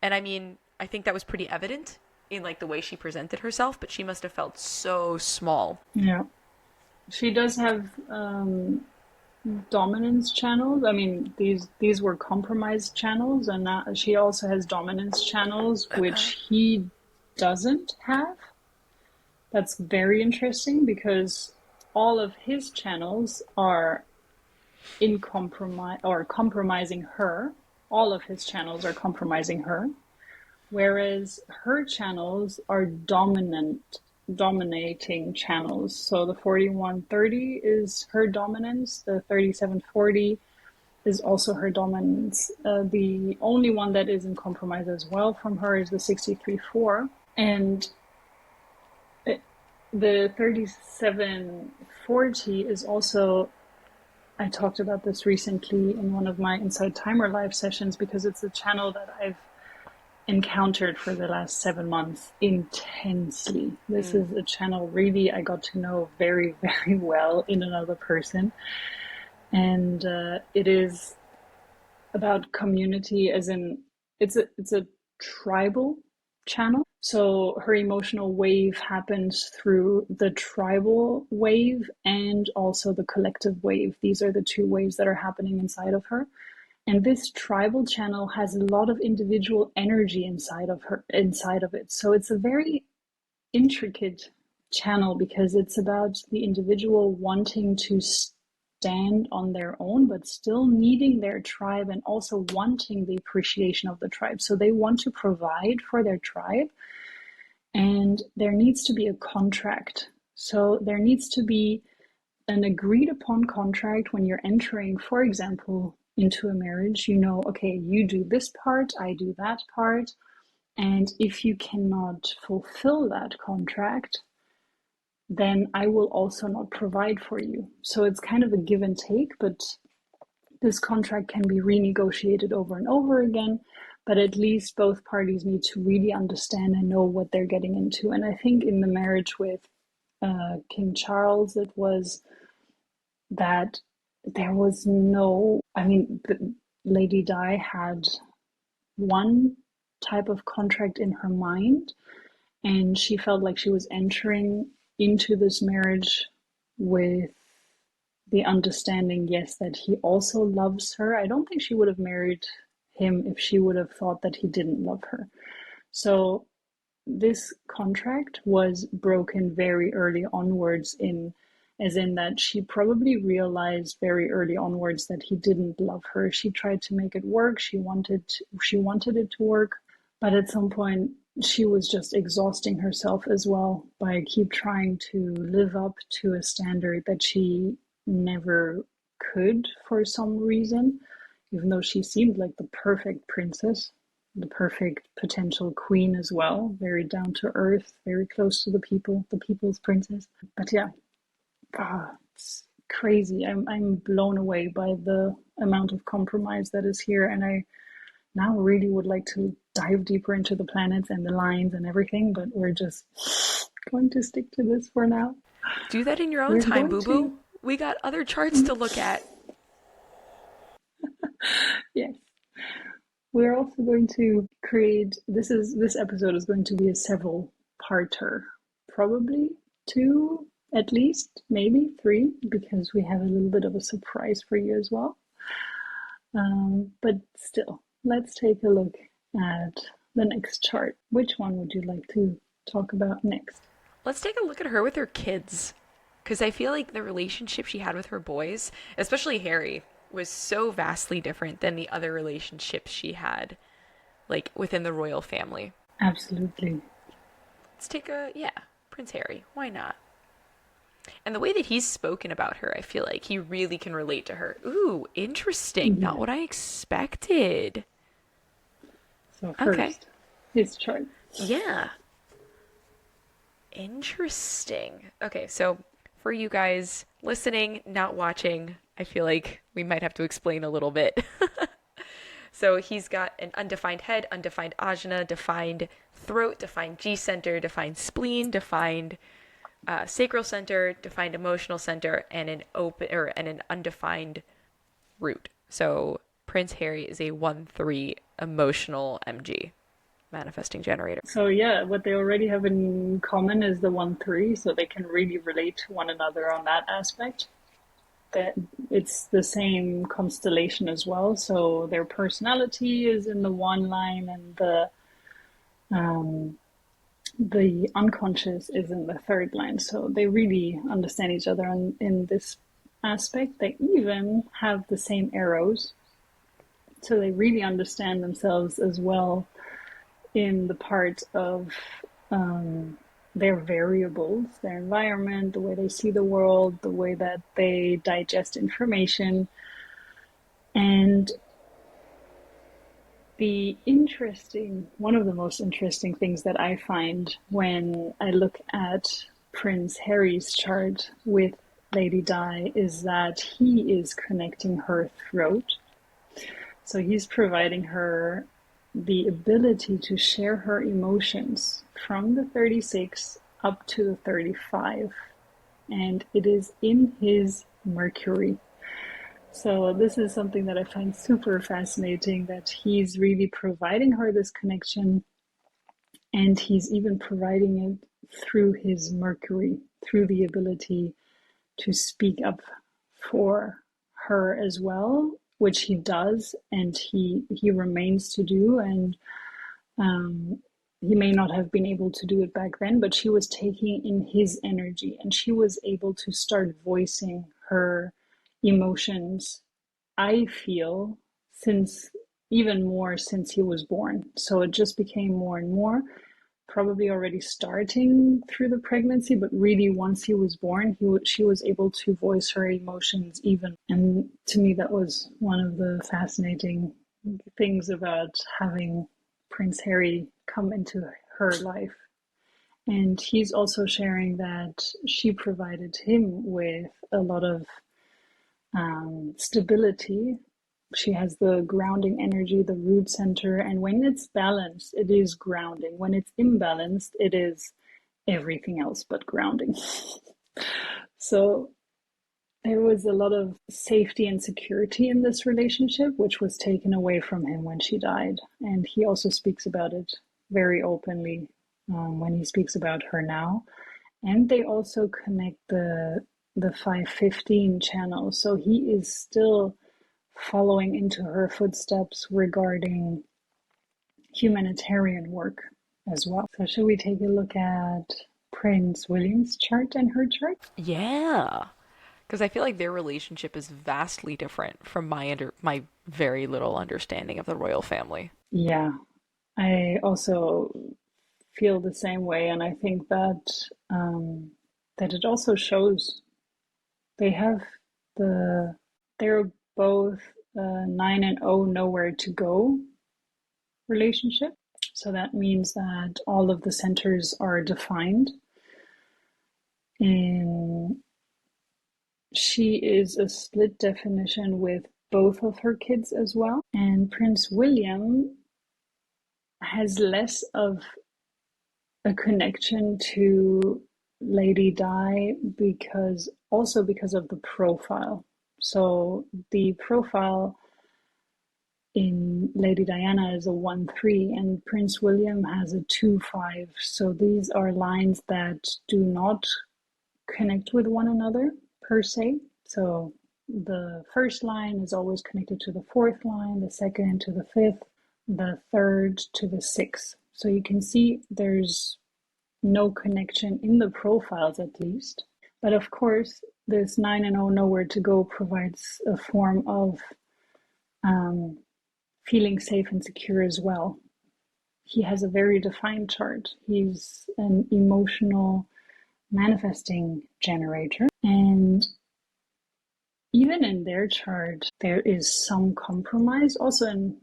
And I mean, I think that was pretty evident in like the way she presented herself, but she must have felt so small. Yeah. She does have dominance channels. I mean, these were compromised channels, and now she also has dominance channels, which he doesn't have. That's very interesting because all of his channels are in compromise or compromising her. All of his channels are compromising her, whereas her channels are dominating channels. So the 4130 is her dominance, the 3740 is also her dominance. The only one that is in compromise as well from her is the 63-4. And the 3740 is also, I talked about this recently in one of my Inside Timer live sessions because it's a channel that I've encountered for the last 7 months intensely. This is a channel really I got to know very, very well in another person. And it is about community, as in it's a tribal channel. So her emotional wave happens through the tribal wave and also the collective wave. These are the two waves that are happening inside of her. And this tribal channel has a lot of individual energy inside of it. So it's a very intricate channel because it's about the individual wanting to stand on their own, but still needing their tribe and also wanting the appreciation of the tribe. So they want to provide for their tribe, and there needs to be a contract. So there needs to be an agreed upon contract when you're entering, for example, into a marriage. You know, okay, you do this part, I do that part. And if you cannot fulfill that contract, then I will also not provide for you. So it's kind of a give and take, but this contract can be renegotiated over and over again. But at least both parties need to really understand and know what they're getting into. And I think in the marriage with King Charles, it was that there was no, I mean, Lady Di had one type of contract in her mind, and she felt like she was entering into this marriage with the understanding, yes, that he also loves her. I don't think she would have married him if she would have thought that he didn't love her. So this contract was broken very early onwards, as in that she probably realized very early onwards that he didn't love her. She tried to make it work. She wanted it to work, but at some point she was just exhausting herself as well by keep trying to live up to a standard that she never could for some reason, even though she seemed like the perfect princess, the perfect potential queen as well, very down to earth, very close to the people, the people's princess. But yeah, it's crazy. I'm blown away by the amount of compromise that is here, and I now really would like to dive deeper into the planets and the lines and everything, but we're just going to stick to this for now. Do that in your own time, boo boo. We got other charts to look at. Yes. We're also going to create, this episode is going to be a several parter, probably 2 at least, maybe 3, because we have a little bit of a surprise for you as well. But still, let's take a look at the next chart. Which one would you like to talk about next? Let's take a look at her with her kids, because I feel like the relationship she had with her boys, especially Harry, was so vastly different than the other relationships she had, like, within the royal family. Absolutely. Let's take Prince Harry. Why not? And the way that he's spoken about her, I feel like he really can relate to her. Ooh, interesting. Not Yeah. what I expected. So Okay. first, his chart. Yeah. Interesting. Okay, so for you guys listening, not watching, I feel like we might have to explain a little bit. So he's got an undefined head, undefined ajna, defined throat, defined G center, defined spleen, defined sacral center, defined emotional center, and an undefined root. So Prince Harry is a 1-3 emotional MG manifesting generator. So yeah, what they already have in common is the 1-3, so they can really relate to one another on that aspect. That it's the same constellation as well. So their personality is in the one line, and um, the unconscious is in the third line. So they really understand each other in this aspect. They even have the same arrows, so they really understand themselves as well in the part of um, their variables, their environment, the way they see the world, the way that they digest information. And one of the most interesting things that I find when I look at Prince Harry's chart with Lady Di is that he is connecting her throat. So he's providing her the ability to share her emotions from the 36 up to the 35. And it is in his Mercury. So this is something that I find super fascinating, that he's really providing her this connection, and he's even providing it through his Mercury, through the ability to speak up for her as well, which he does, and he remains to do. And um, he may not have been able to do it back then, but she was taking in his energy, and she was able to start voicing her emotions, I feel, since even more since he was born. So it just became more and more, probably already starting through the pregnancy, but really once he was born, she was able to voice her emotions even. And to me, that was one of the fascinating things about having Prince Harry come into her life. And he's also sharing that she provided him with a lot of stability. She has the grounding energy, the root center, and when it's balanced, it is grounding. When it's imbalanced, it is everything else but grounding. So there was a lot of safety and security in this relationship, which was taken away from him when she died. And he also speaks about it very openly when he speaks about her now. And they also connect the 515 channel. So he is still following into her footsteps regarding humanitarian work as well. So should we take a look at Prince William's chart and her chart? Yeah. Because I feel like their relationship is vastly different from my very little understanding of the royal family. Yeah, I also feel the same way, and I think that it also shows they have the they're both 9 and 0 nowhere to go relationship. So that means that all of the centers are defined. And she is a split definition with both of her kids as well. And Prince William has less of a connection to Lady Di because of the profile. So the profile in Lady Diana is a 1-3, and Prince William has a 2-5. So these are lines that do not connect with one another per se. So the first line is always connected to the fourth line, the second to the fifth, the third to the sixth. So you can see there's no connection in the profiles, at least. But of course, this 9 and 0 nowhere to go provides a form of um, feeling safe and secure as well. he has a very defined chart. He's an emotional manifesting generator. And even in their chart, there is some compromise. Also in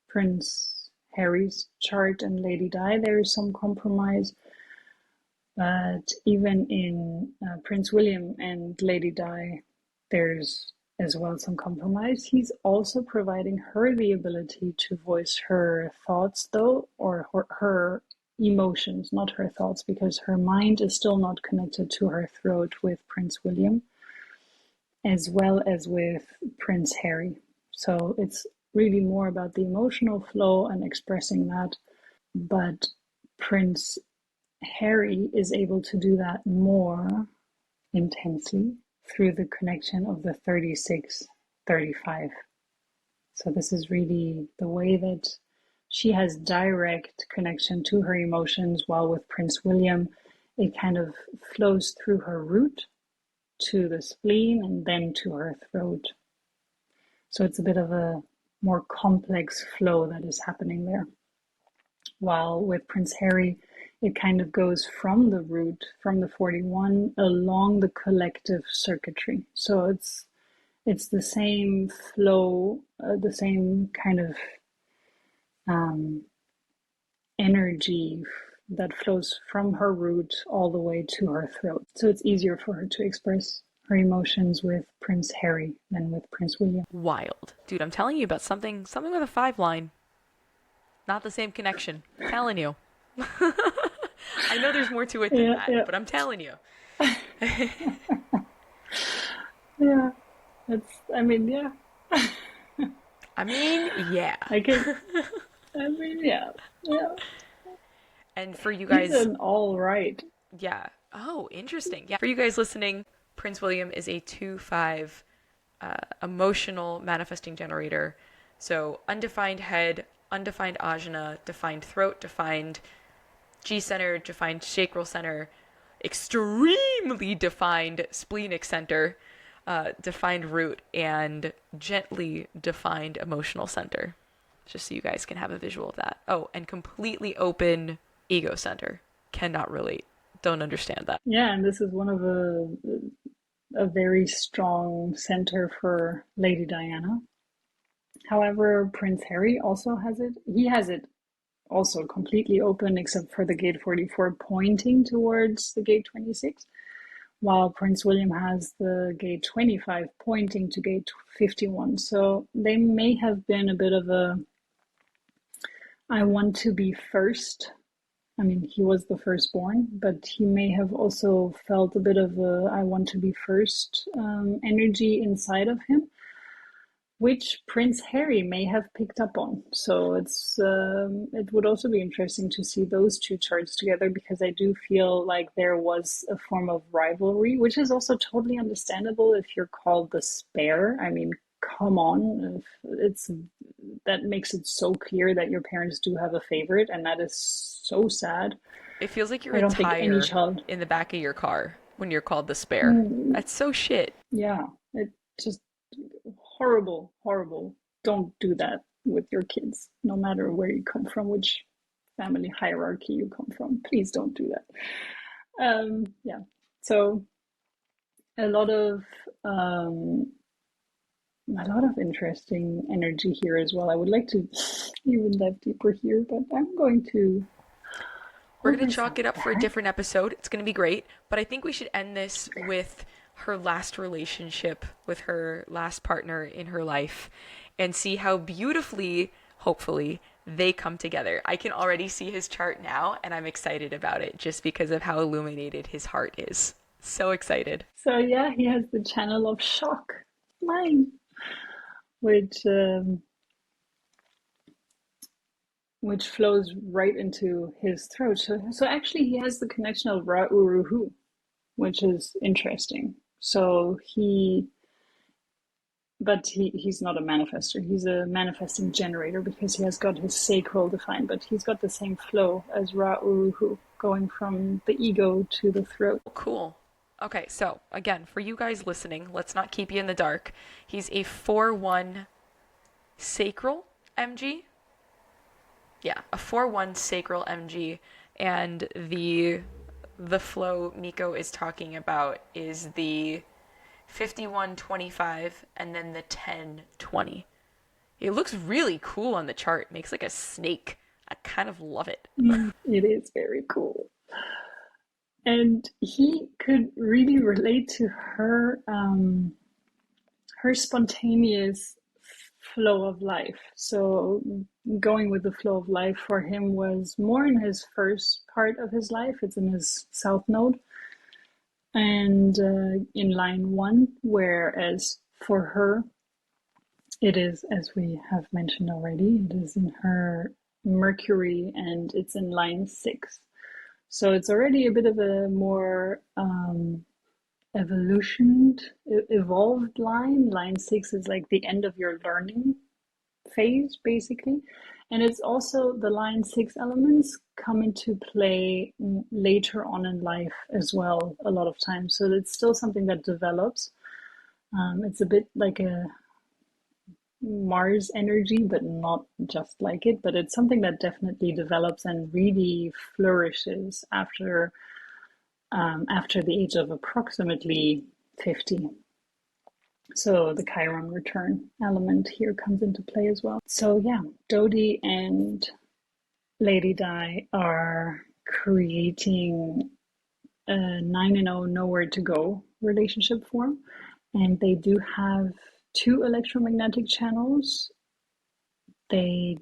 Prince Harry's chart and Lady Di, there is some compromise. But even in Prince William and Lady Di, there's as well some compromise. He's also providing her the ability to voice her thoughts, though, or her emotions, not her thoughts, because her mind is still not connected to her throat with Prince William, as well as with Prince Harry. So it's really more about the emotional flow and expressing that. But Prince Harry is able to do that more intensely through the connection of the 36-35. So this is really the way that she has direct connection to her emotions, while with Prince William, it kind of flows through her root to the spleen and then to her throat. So it's a bit of a more complex flow that is happening there. While with Prince Harry, it kind of goes from the root, from the 41, along the collective circuitry. So it's the same flow, the same kind of energy that flows from her root all the way to her throat. So it's easier for her to express her emotions with Prince Harry than with Prince William. Wild. Dude, I'm telling you about something with a 5 line. Not the same connection. I'm telling you. I know there's more to it than that, but I'm telling you. Yeah. It's, I mean, yeah. I mean, yeah. Yeah. And for you guys, he's an all right. Yeah. Oh, interesting. Yeah. For you guys listening, Prince William is a 2-5 emotional manifesting generator. So undefined head, undefined ajna, defined throat, defined G center, defined sacral center, extremely defined splenic center, defined root, and gently defined emotional center. Just so you guys can have a visual of that. Oh, and completely open ego center. Cannot relate. Don't understand that. Yeah, and this is one of a very strong center for Lady Diana. However, Prince Harry also has it. He has it also completely open, except for the gate 44 pointing towards the gate 26, while Prince William has the gate 25 pointing to gate 51. So they may have been a bit of a I want to be first. I mean, he was the firstborn, but he may have also felt a bit of a I want to be first energy inside of him, which Prince Harry may have picked up on. So it would also be interesting to see those two charts together, because I do feel like there was a form of rivalry, which is also totally understandable if you're called the spare. I mean, come on, it's that makes it so clear that your parents do have a favorite, and that is so sad. It feels like you're I a don't think any tire child. in the back of your car when you're called the spare. That's so shit. Yeah, it just horrible, horrible. Don't do that with your kids, no matter where you come from, which family hierarchy you come from. Please don't do that. Yeah. So a lot of interesting energy here as well. I would like to even dive deeper here, but I'm going to. We're going to chalk it up for a different episode. It's going to be great. But I think we should end this with her last relationship, with her last partner in her life, and see how beautifully, hopefully, they come together. I can already see his chart now, and I'm excited about it just because of how illuminated his heart is. So excited. So yeah, he has the channel of shock, mine, which flows right into his throat. So actually, he has the connection of Ra Uruhu, which is interesting. So he's not a manifester. He's a manifesting generator because he has got his sacral defined, but he's got the same flow as Ra Uruhu, going from the ego to the throat. Cool. Okay, so again, for you guys listening, let's not keep you in the dark. He's a 4-1 sacral MG. Yeah, a 4-1 sacral MG, and the flow Miko is talking about is the 51-25 and then the 10-20. It looks really cool on the chart. It makes like a snake. I kind of love it. It is very cool. And he could really relate to her spontaneous flow of life. So going with the flow of life for him was more in his first part of his life. It's in his south node and in line one, whereas for her, it is, as we have mentioned already, it is in her Mercury and it's in line six. So it's already a bit of a more evolutioned, evolved line. Line six is like the end of your learning phase, basically. And it's also the line six elements come into play later on in life as well, a lot of times. So it's still something that develops. It's a bit like a Mars energy, but not just like it. But it's something that definitely develops and really flourishes after the age of approximately 50. So the Chiron return element here comes into play as well. So yeah, Dodi and Lady Di are creating a 9 and 0 nowhere to go relationship form. And they do have two electromagnetic channels. They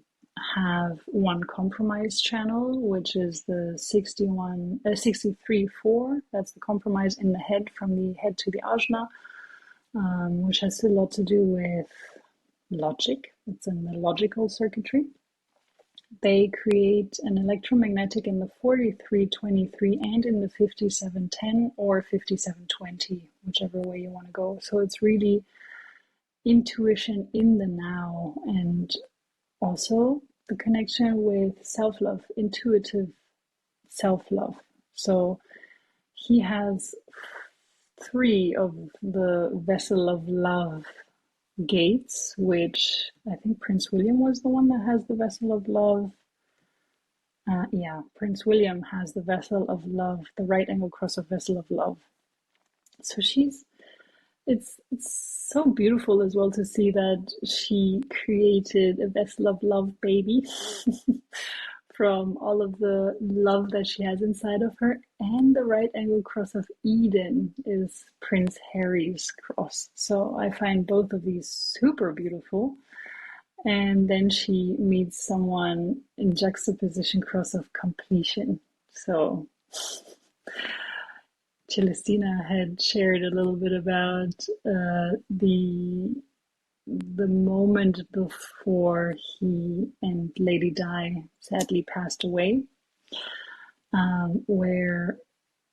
have one compromise channel, which is the 63-4. That's the compromise in the head, from the head to the ajna, which has a lot to do with logic. It's in the logical circuitry. They create an electromagnetic in the 43-23 and in the 57-10 or 57-20, whichever way you want to go. So it's really intuition in the now, and also the connection with self-love, intuitive self-love. So he has three of the vessel of love gates, which I think Prince William was the one that has the vessel of love. Yeah, Prince William has the vessel of love, the right angle cross of vessel of love. So it's so beautiful as well to see that she created a vessel of love baby from all of the love that she has inside of her. And the right angle cross of Eden is Prince Harry's cross. So I find both of these super beautiful. And then she meets someone in juxtaposition cross of completion. So Celestina had shared a little bit about the moment before he and Lady Di sadly passed away, where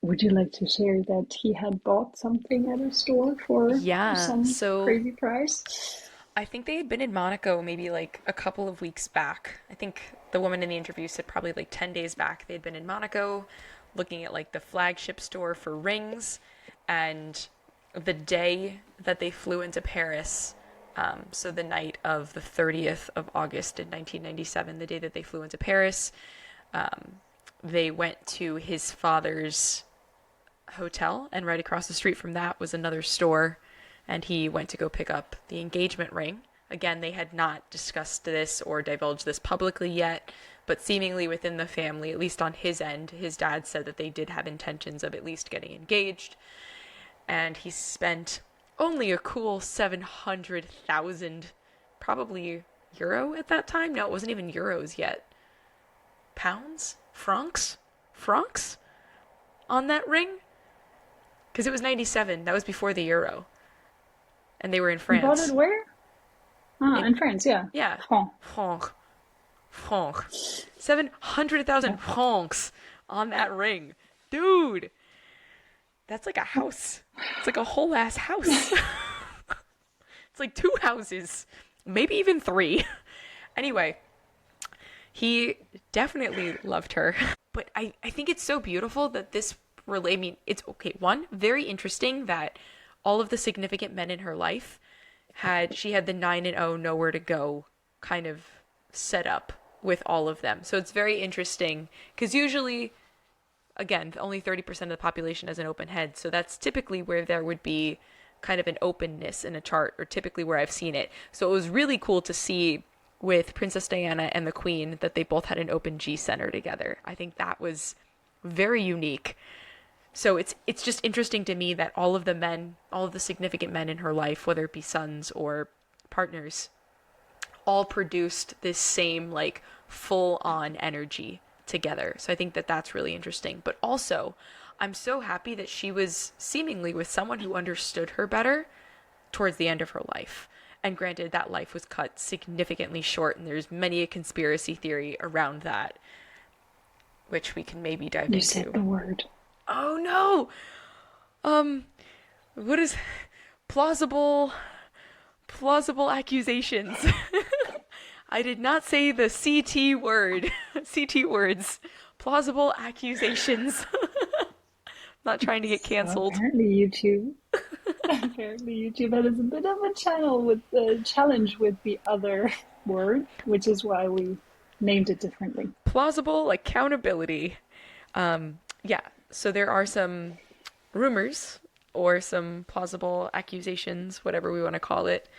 would you like to share that he had bought something at a store for Yeah, some so crazy price? I think they had been in Monaco maybe like a couple of weeks back. I think the woman in the interview said probably like 10 days back they had been in Monaco looking at like the flagship store for rings. And the day that they flew into Paris, so the night of the 30th of August in 1997, the day that they flew into Paris, they went to his father's hotel, and right across the street from that was another store, and he went to go pick up the engagement ring. Again, they had not discussed this or divulged this publicly yet, but seemingly within the family, at least on his end, his dad said that they did have intentions of at least getting engaged. And he spent only a cool 700,000, probably euro at that time. No, it wasn't even euros yet. Pounds? Francs? Francs? On that ring? Because it was 97. That was before the euro. And they were in He bought it France. where? Ah, In, in France, yeah. yeah. France. Franc. Franc. 700,000 Yeah. francs on that ring. Dude! That's like a house. It's like a whole ass house. It's like two houses. Maybe even three. Anyway, he definitely loved her. But I think it's so beautiful that this relay, I mean, it's okay. One, very interesting that all of the significant men in her life she had the 9 and 0 nowhere to go kind of set up with all of them. So it's very interesting because usually, again, only 30% of the population has an open head. So that's typically where there would be kind of an openness in a chart, or typically where I've seen it. So it was really cool to see with Princess Diana and the Queen that they both had an open G center together. I think that was very unique. So it's just interesting to me that all of the men, all of the significant men in her life, whether it be sons or partners, all produced this same like full on energy together. So I think that that's really interesting. But also, I'm so happy that she was seemingly with someone who understood her better towards the end of her life. And granted, that life was cut significantly short, and there's many a conspiracy theory around that, which we can maybe dive You said into. the word. Oh no! What is plausible accusations? I did not say the CT word. CT words. Plausible accusations. Not trying to get So canceled. apparently YouTube has a bit of a channel with a challenge with the other word, which is why we named it differently. Plausible accountability. Yeah, so there are some rumors or some plausible accusations, whatever we want to call it,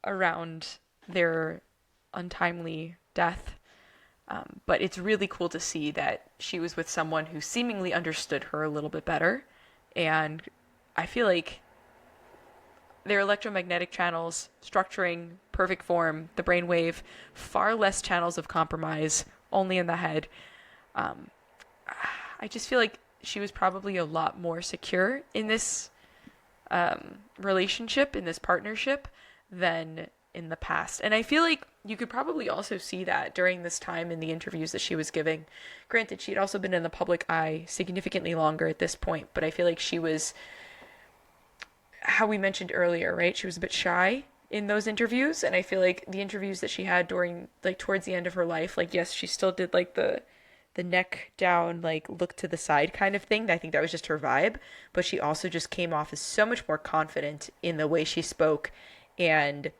around their untimely death. But it's really cool to see that she was with someone who seemingly understood her a little bit better. And I feel like their electromagnetic channels, structuring, perfect form, the brainwave, far less channels of compromise, only in the head. I just feel like she was probably a lot more secure in this relationship, in this partnership, than in the past. And I feel like you could probably also see that during this time in the interviews that she was giving. Granted, she'd also been in the public eye significantly longer at this point, but I feel like she was, how we mentioned earlier, right? She was a bit shy in those interviews, and I feel like the interviews that she had during, like, towards the end of her life, like, yes, she still did like the neck down, like look to the side kind of thing. I think that was just her vibe, but she also just came off as so much more confident in the way she spoke, and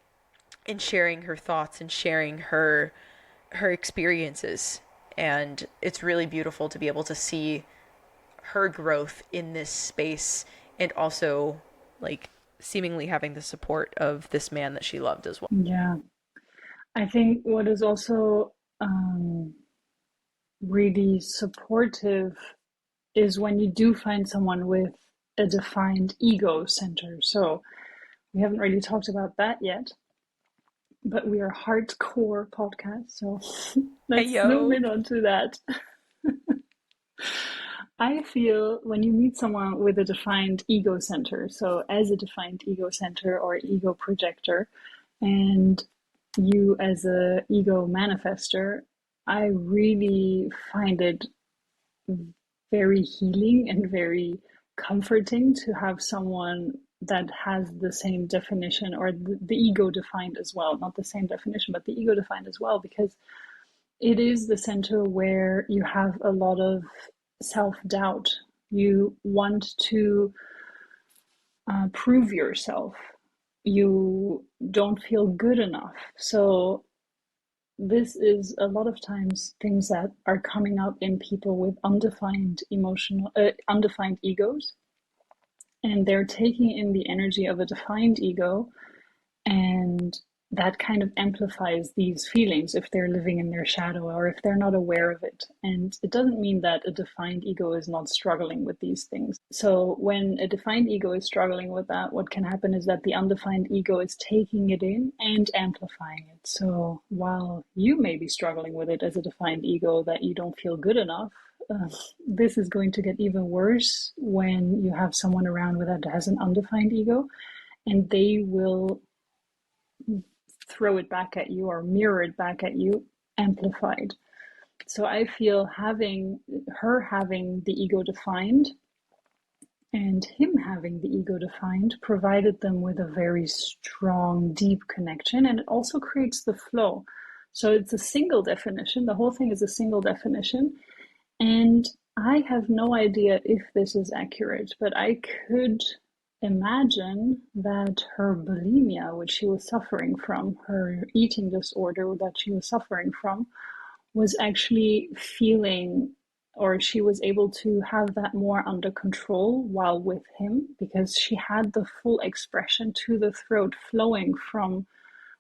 in sharing her thoughts and sharing her experiences. And it's really beautiful to be able to see her growth in this space, and also like seemingly having the support of this man that she loved as well. Yeah, I think what is also really supportive is when you do find someone with a defined ego center. So we haven't really talked about that yet, but we are hardcore podcast, so Hey let's zoom yo. in onto that. I feel when you meet someone with a defined ego center, so as a defined ego center or ego projector, and you as a ego manifester, I really find it very healing and very comforting to have someone that has the same definition, or the ego defined as well. Not the same definition, but the ego defined as well, because it is the center where you have a lot of self doubt. You want to prove yourself. You don't feel good enough. So this is a lot of times things that are coming up in people with undefined egos, and they're taking in the energy of a defined ego, and that kind of amplifies these feelings if they're living in their shadow or if they're not aware of it. And it doesn't mean that a defined ego is not struggling with these things. So when a defined ego is struggling with that, what can happen is that the undefined ego is taking it in and amplifying it. So while you may be struggling with it as a defined ego, that you don't feel good enough, this is going to get even worse when you have someone around with that has an undefined ego, and they will throw it back at you or mirror it back at you amplified. So I feel having the ego defined and him having the ego defined provided them with a very strong, deep connection, and it also creates the flow. So it's a single definition. The whole thing is a single definition. And I have no idea if this is accurate, but I could imagine that her bulimia, which she was suffering from, her eating disorder that she was suffering from, was actually feeling, or she was able to have that more under control while with him, because she had the full expression to the throat flowing from,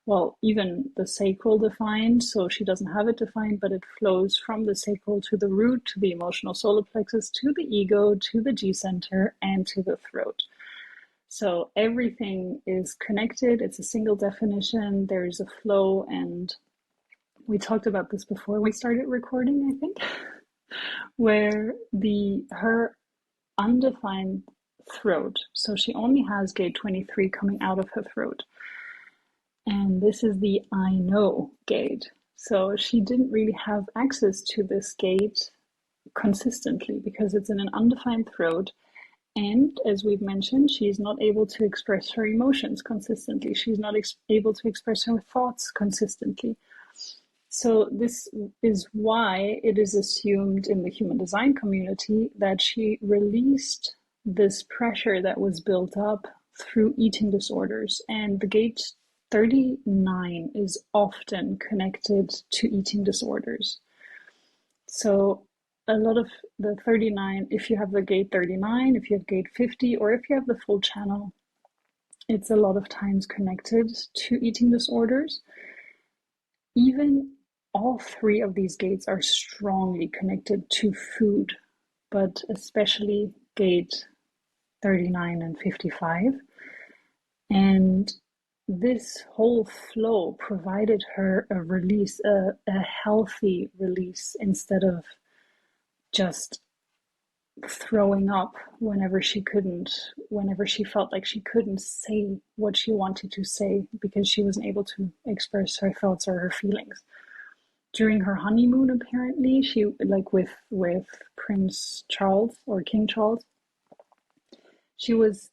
well, even the sacral defined, so she doesn't have it defined, but it flows from the sacral to the root, to the emotional solar plexus, to the ego, to the G center, and to the throat. So everything is connected. It's a single definition. There's a flow, and we talked about this before we started recording, I think, where the her undefined throat. So she only has gate 23 coming out of her throat. And this is the I know gate. So she didn't really have access to this gate consistently because it's in an undefined throat. And as we've mentioned, she's not able to express her emotions consistently. She's not able to express her thoughts consistently. So this is why it is assumed in the human design community that she released this pressure that was built up through eating disorders. And the gate 39 is often connected to eating disorders. So a lot of the 39, if you have the gate 39, if you have gate 50, or if you have the full channel, it's a lot of times connected to eating disorders. Even all three of these gates are strongly connected to food, but especially gate 39 and 55. And this whole flow provided her a release, a healthy release, instead of just throwing up whenever she felt like she couldn't say what she wanted to say because she wasn't able to express her thoughts or her feelings. During her honeymoon, apparently, she, like with Prince Charles or King Charles, she was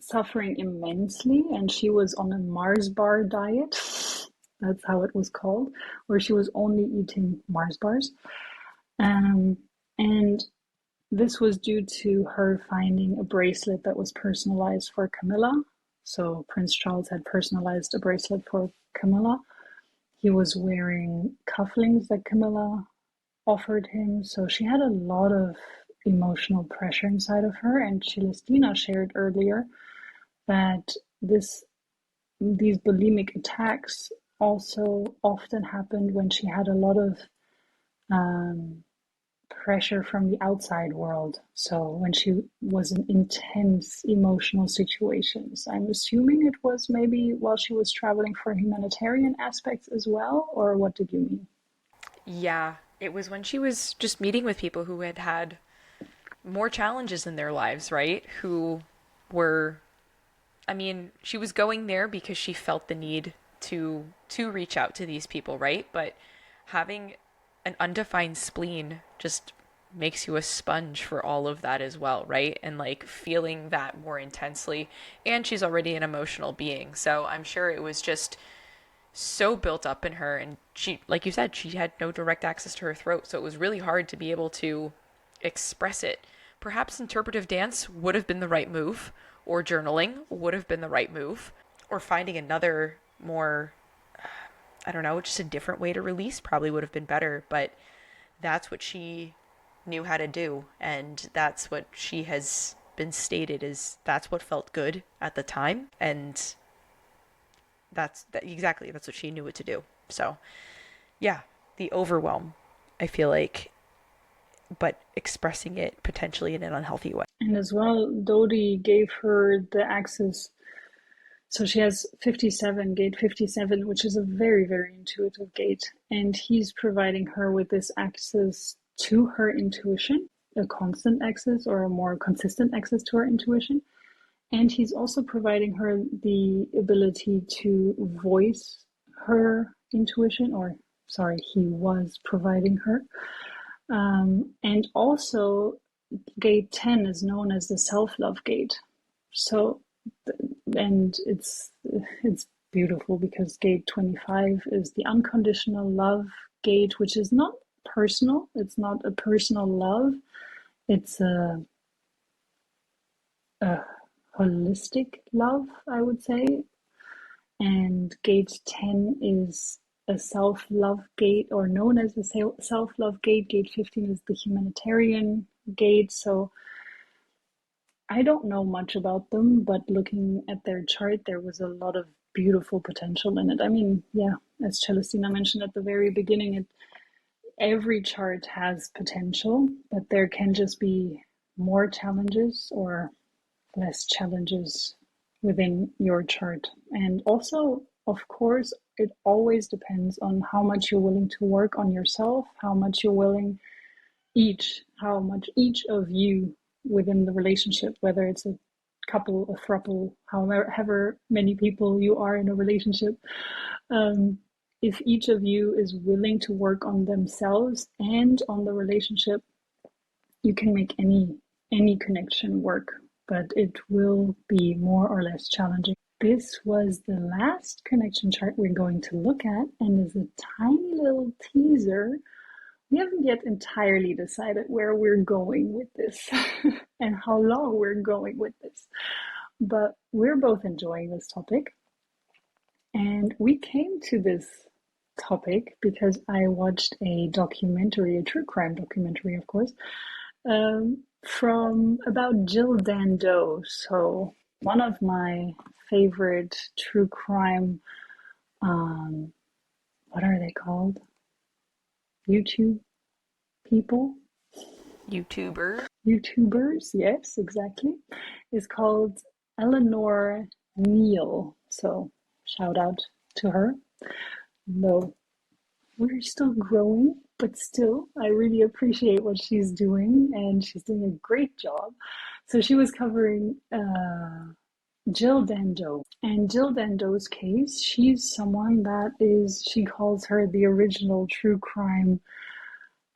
suffering immensely, and she was on a Mars bar diet. That's how it was called, where she was only eating Mars bars. And this was due to her finding a bracelet that was personalized for Camilla. So Prince Charles had personalized a bracelet for Camilla. He was wearing cufflinks that Camilla offered him. So she had a lot of emotional pressure inside of her. And Celestina shared earlier that these bulimic attacks also often happened when she had a lot of pressure from the outside world. So when she was in intense emotional situations, I'm assuming it was maybe while she was traveling for humanitarian aspects as well, or what did you mean? Yeah, it was when she was just meeting with people who had had more challenges in their lives, right? Who were, I mean, she was going there because she felt the need to reach out to these people, right? But having an undefined spleen just makes you a sponge for all of that as well, right? And like feeling that more intensely. And she's already an emotional being. So I'm sure it was just so built up in her. And she, like you said, she had no direct access to her throat. So it was really hard to be able to express it. Perhaps interpretive dance would have been the right move, or journaling would have been the right move, or finding another more, I don't know, just a different way to release probably would have been better. But that's what she knew how to do, and that's what she has been stated is that's what felt good at the time, and exactly that's what she knew what to do. So yeah, the overwhelm, I feel like, but expressing it potentially in an unhealthy way. And as well, Dodi gave her the access. So she has 57, gate 57, which is a very, very intuitive gate. And he's providing her with this access to her intuition, a constant access or a more consistent access to her intuition. And he's also providing her the ability to voice her intuition, or sorry, he was providing her. And also, gate 10 is known as the self-love gate. So, and it's beautiful because gate 25 is the unconditional love gate, which is not personal. It's not a personal love. It's a holistic love, I would say. And gate 10 is a self love gate, or known as a self love gate. Gate 15 is the humanitarian gate. So I don't know much about them, but looking at their chart, there was a lot of beautiful potential in it. I mean, yeah, as Celestina mentioned at the very beginning, every chart has potential, but there can just be more challenges or less challenges within your chart. And also, of course, it always depends on how much you're willing to work on yourself, how much you're willing how much each of you within the relationship, whether it's a couple, a throuple, however many people you are in a relationship, um, if each of you is willing to work on themselves and on the relationship, you can make any connection work, but it will be more or less challenging. This was the last connection chart we're going to look at, and as a tiny little teaser, we haven't yet entirely decided where we're going with this and how long we're going with this, but we're both enjoying this topic. And we came to this topic because I watched a documentary, a true crime documentary, of course, from about Jill Dando. So one of my favorite true crime, um, what are they called? YouTube people? YouTubers, yes, exactly. Is called Eleanor Neal. So shout out to her. Though we're still growing, but still, I really appreciate what she's doing, and she's doing a great job. So she was covering Jill Dando. And Jill Dando's case, she's someone that she calls her the original true crime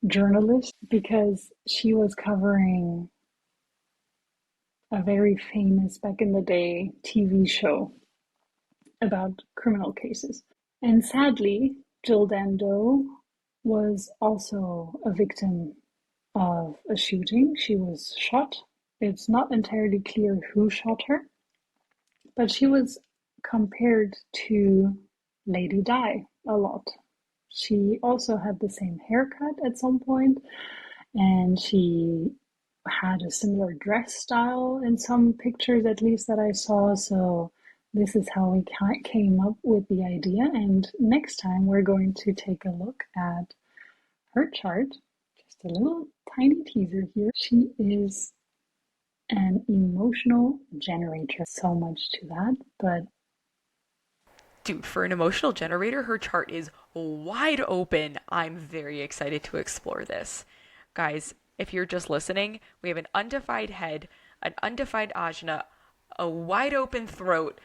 journalist because she was covering a very famous back in the day TV show about criminal cases. And sadly, Jill Dando was also a victim of a shooting. She was shot. It's not entirely clear who shot her, but she was compared to Lady Di a lot. She also had the same haircut at some point, and she had a similar dress style in some pictures, at least that I saw. So this is how we came up with the idea. And next time we're going to take a look at her chart. Just a little tiny teaser here. She is an emotional generator. So much to that, but Dude, for an emotional generator, her chart is wide open. I'm very excited to explore this. Guys, if you're just listening, we have an undefined head, an undefined ajna, a wide open throat,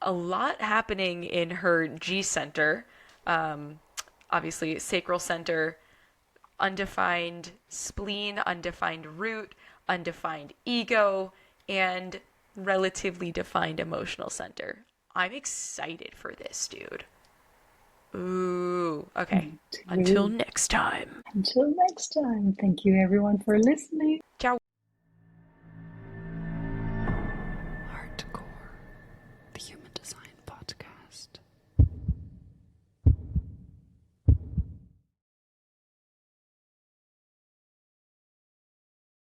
a lot happening in her G center, obviously sacral center, undefined spleen, undefined root, undefined ego, and relatively defined emotional center. I'm excited for this, dude. Ooh, okay. Until next time. Until next time, thank you everyone for listening. Ciao.